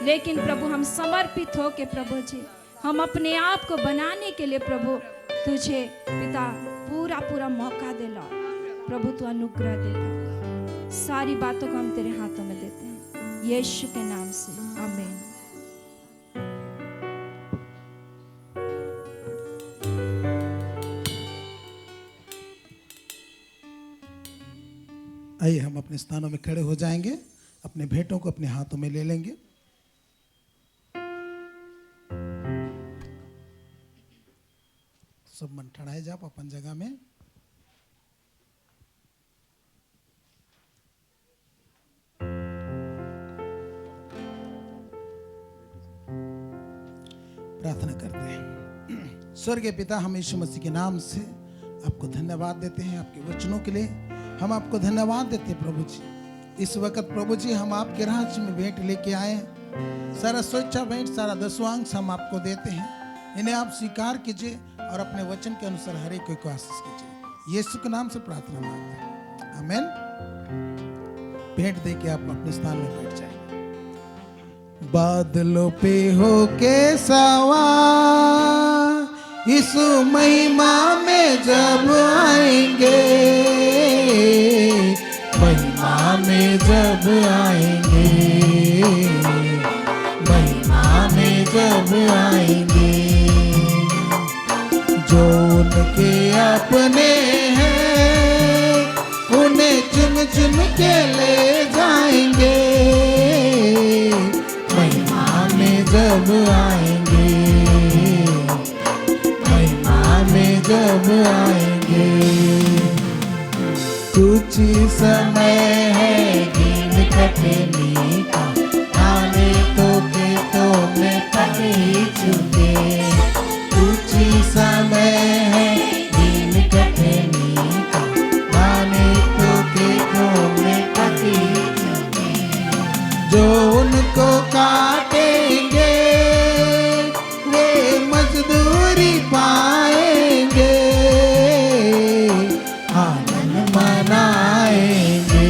लेकिन प्रभु हम समर्पित हो के प्रभु जी हम अपने आप को बनाने के लिए प्रभु तुझे पिता पूरा पूरा मौका दे लो। प्रभु तू अनुग्रह दे। सारी बातों को हम तेरे हाथों में देते हैं यीशु के नाम से, आमीन। आइए हम अपने स्थानों में खड़े हो जाएंगे, अपने भेंटों को अपने हाथों में ले लेंगे। सब मन ठड़ाए जाओ अपन जगह में। प्रार्थना करते हैं। स्वर्गीय पिता, हम यीशु मसीह के नाम से आपको धन्यवाद देते हैं, आपके वचनों के लिए हम आपको धन्यवाद देते हैं प्रभु जी। इस वक्त प्रभु जी हम आपके राज्य में भेंट लेके आए हैं। सारा स्वेच्छा भेंट, सारा दसवांश हम आपको देते हैं। इन्हें आप स्वीकार कीजिए और अपने वचन के अनुसार हर एक को आशीष कीजिए। यीशु के नाम से प्रार्थना मांगते हैं, आमीन। भेंट दे के आप अपने स्थान में बैठ जाएंगे। बादलों पे होके सवार यीशु महिमा में जब आएंगे, महिमा में जब आएंगे, महिमा में जब आएंगे। जो उनके अपने हैं उन्हें चुन चुन के ले जाएंगे, महिमा में जब आएंगे, महिमा में जब आएंगे। कुछ समय है दिन कटने का, आने तो के तो मैं तक ही चुके। कुछ समय है दिन कटने का, आने तो के तो मैं तक ही चुके। जो उनको काटेंगे वे मजदूरी पाएंगे, आनंद मनाएंगे,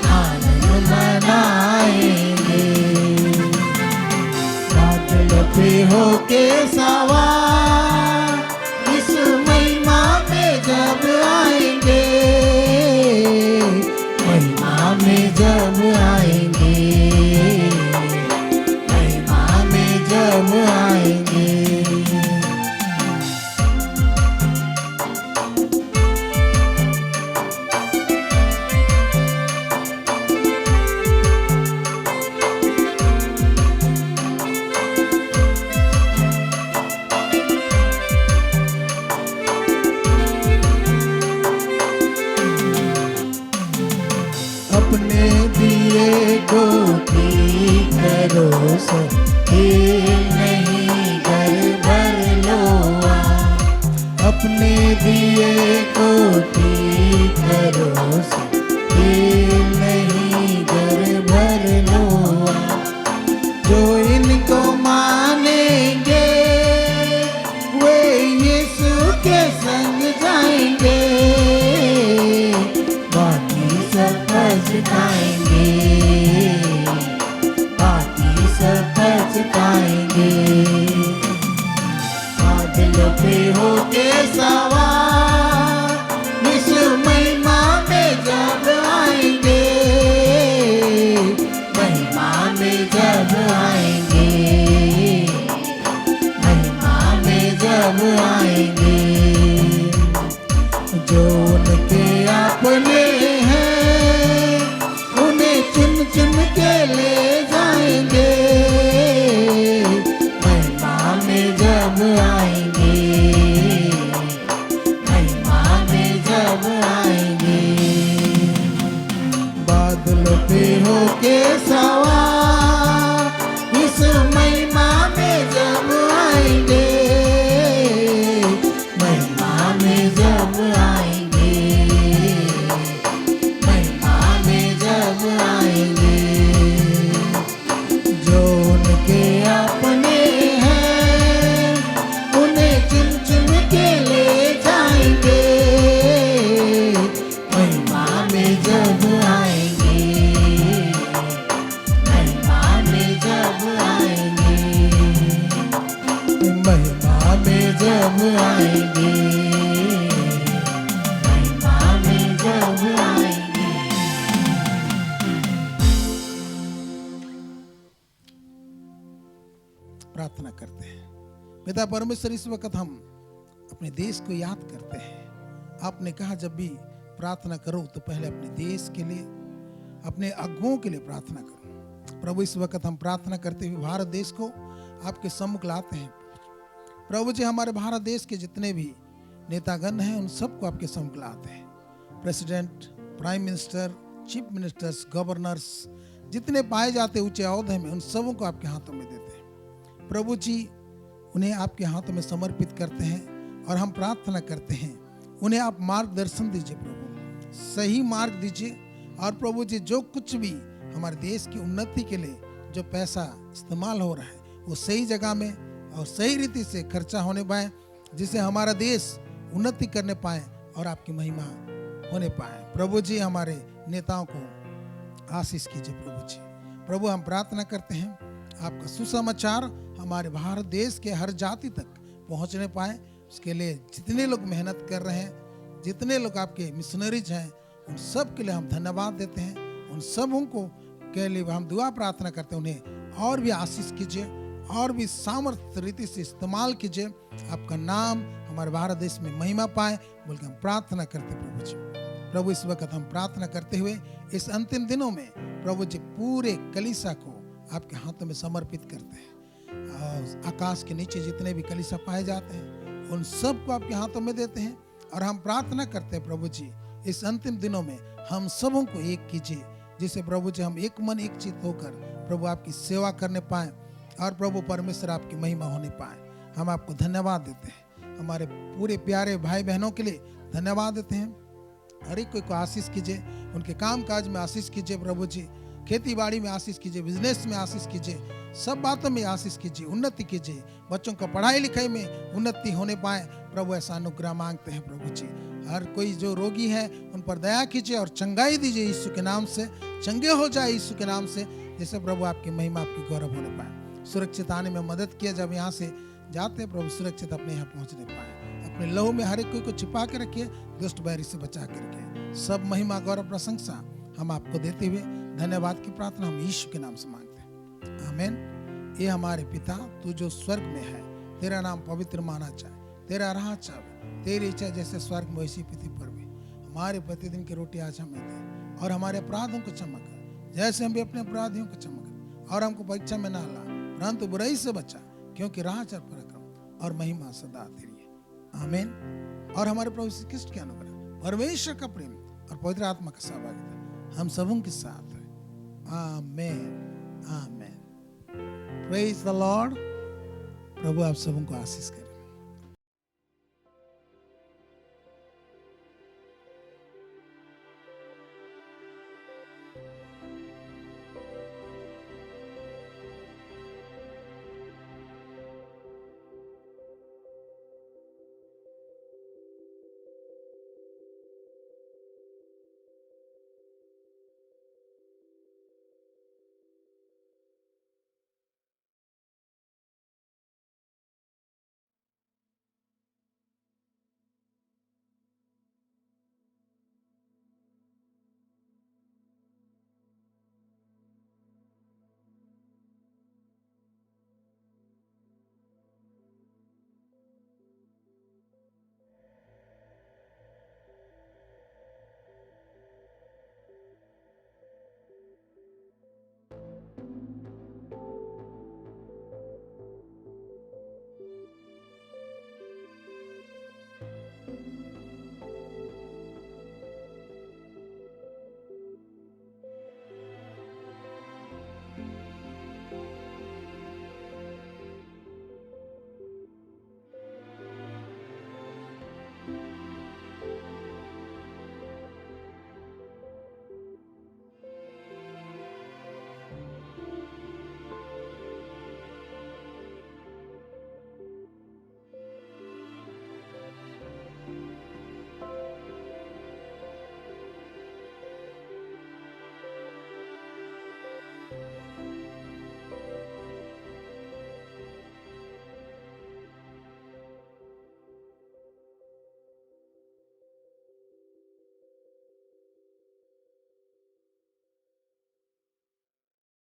आनंद मनाएंगे। बादल पे होके सवार इस महिमा में जब आएंगे, महिमा में जब आएंगे, महिमा में जब आएंगे। अपने दिए को ठीक करो सब, नहीं घर भर लो। अपने दिए को ठीक करो सब, नहीं घर भर लो। जो इनको मानेंगे वे यीशु के संग जाएंगे, बाकी सब पछताएंगे, बाकी सब पछताएंगे। बादलों पे होके सवार यीशु महिमा में जब आएंगे, महिमा में जब आएंगे, महिमा में जब आएंगे। जो उनके अपने हैं उन्हें चुन चुन के ले जाएंगे, महिमा में जब आएंगे, महिमा में जब आएंगे। बादलों पे होके सवार इस महिमा में जब आएंगे, महिमा में जब आएंगे, महिमा में जब आएंगे। आएंगे, महिमा में जब आएंगे। प्रार्थना करते हैं। पिता परमेश्वर, इस वक्त हम अपने देश को याद करते हैं। आपने कहा जब भी प्रार्थना करो तो पहले अपने देश के लिए, अपने अगुओं के लिए प्रार्थना करो। प्रभु, इस वक्त हम प्रार्थना करते हुए भारत देश को आपके सम्मुख लाते हैं। प्रभु जी, हमारे भारत देश के जितने भी नेतागण हैं उन सबको आपके सम्मुख लाते हैं। President, prime minister, chief ministers, governors, जितने पाए जाते ऊंचे ओहदे में, उन सबों को आपके हाथों में देते हैं। प्रभु जी, उन्हें आपके हाथों में समर्पित करते हैं और हम प्रार्थना करते हैं, उन्हें आप मार्गदर्शन दीजिए प्रभु, सही मार्ग दीजिए। और प्रभु जी, जो कुछ भी हमारे देश की उन्नति के लिए जो पैसा इस्तेमाल हो रहा है वो सही जगह में और सही रीति से खर्चा होने पाए, जिससे हमारा देश उन्नति करने पाए और आपकी महिमा होने पाए। प्रभु जी, हमारे नेताओं को आशीष कीजिए प्रभु जी। प्रभु, हम प्रार्थना करते हैं आपका सुसमाचार हमारे भारत देश के हर जाति तक पहुंचने पाए। उसके लिए जितने लोग मेहनत कर रहे हैं, जितने लोग आपके मिशनरीज हैं, उन सब के लिए हम धन्यवाद देते हैं। उन सबों को के लिए हम दुआ प्रार्थना करते हैं, उन्हें और भी आशीष कीजिए और भी सामर्थ्य रीति से इस्तेमाल कीजिए। आपका नाम हमारे भारत देश में महिमा पाए बोल के हम प्रार्थना करते हैं प्रभु जी। प्रभु, इस वक्त हम प्रार्थना करते हुए इस अंतिम दिनों में प्रभु जी पूरे कलीसिया को आपके हाथों में समर्पित करते हैं। और आकाश के नीचे जितने भी कलीसिया पाए जाते हैं उन सब को आपके हाथों में देते हैं। और हम प्रार्थना करते हैं प्रभु जी, इस अंतिम दिनों में हम सबों को एक कीजिए, जिससे प्रभु जी हम एक मन एक चित्त होकर प्रभु आपकी सेवा करने पाए और प्रभु परमेश्वर आपकी महिमा होने पाए। हम आपको धन्यवाद देते हैं। हमारे पूरे प्यारे भाई बहनों के लिए धन्यवाद देते हैं। हर एक को आशीष कीजिए, उनके काम काज में आशीष कीजिए प्रभु जी, खेती बाड़ी में आशीष कीजिए, बिजनेस में आशीष कीजिए, सब बातों में आशीष कीजिए, उन्नति कीजिए। बच्चों का पढ़ाई लिखाई में उन्नति होने पाए प्रभु, ऐसा अनुग्रह मांगते हैं प्रभु जी। हर कोई जो रोगी है उन पर दया कीजिए और चंगाई दीजिए यीशु के नाम से, चंगे हो जाए यीशु के नाम से, जिससे प्रभु आपकी महिमा, आपकी गौरव होने पाए। सुरक्षित आने में मदद किया, जब यहाँ से जाते हैं प्रभु सुरक्षित अपने यहाँ पहुँचने पाए। अपने लहू में हर एक कोई को छिपा के रखिए, दुष्ट बैरी से बचा के रखिए। सब महिमा, गौरव, प्रशंसा हम आपको देते हुए धन्यवाद की प्रार्थना हम यीशु के नाम से मांगते हैं, आमीन। ये हमारे पिता, तू जो स्वर्ग में है, तेरा नाम पवित्र माना जाए, तेरा राह चाहे, तेरी इच्छा जैसे स्वर्ग में वैसी पृथ्वी पर भी। हमारे प्रतिदिन की रोटी आज हमें दे और हमारे अपराधों को क्षमा कर जैसे हम भी अपने अपराधियों को क्षमा कर, और हमको परीक्षा में ना ला परंतु बुराई से बचा, क्योंकि राह चल पराक्रम और महिमा सदा तेरी है, आमीन। और हमारे प्रभु यीशु कृष्ण के अनुग्रह, परमेश्वर का प्रेम और पवित्र आत्मा का सहभागिता हम सबों के साथ है, आमीन, आमीन। Praise the Lord. प्रभु आप सबों को आशीष करे।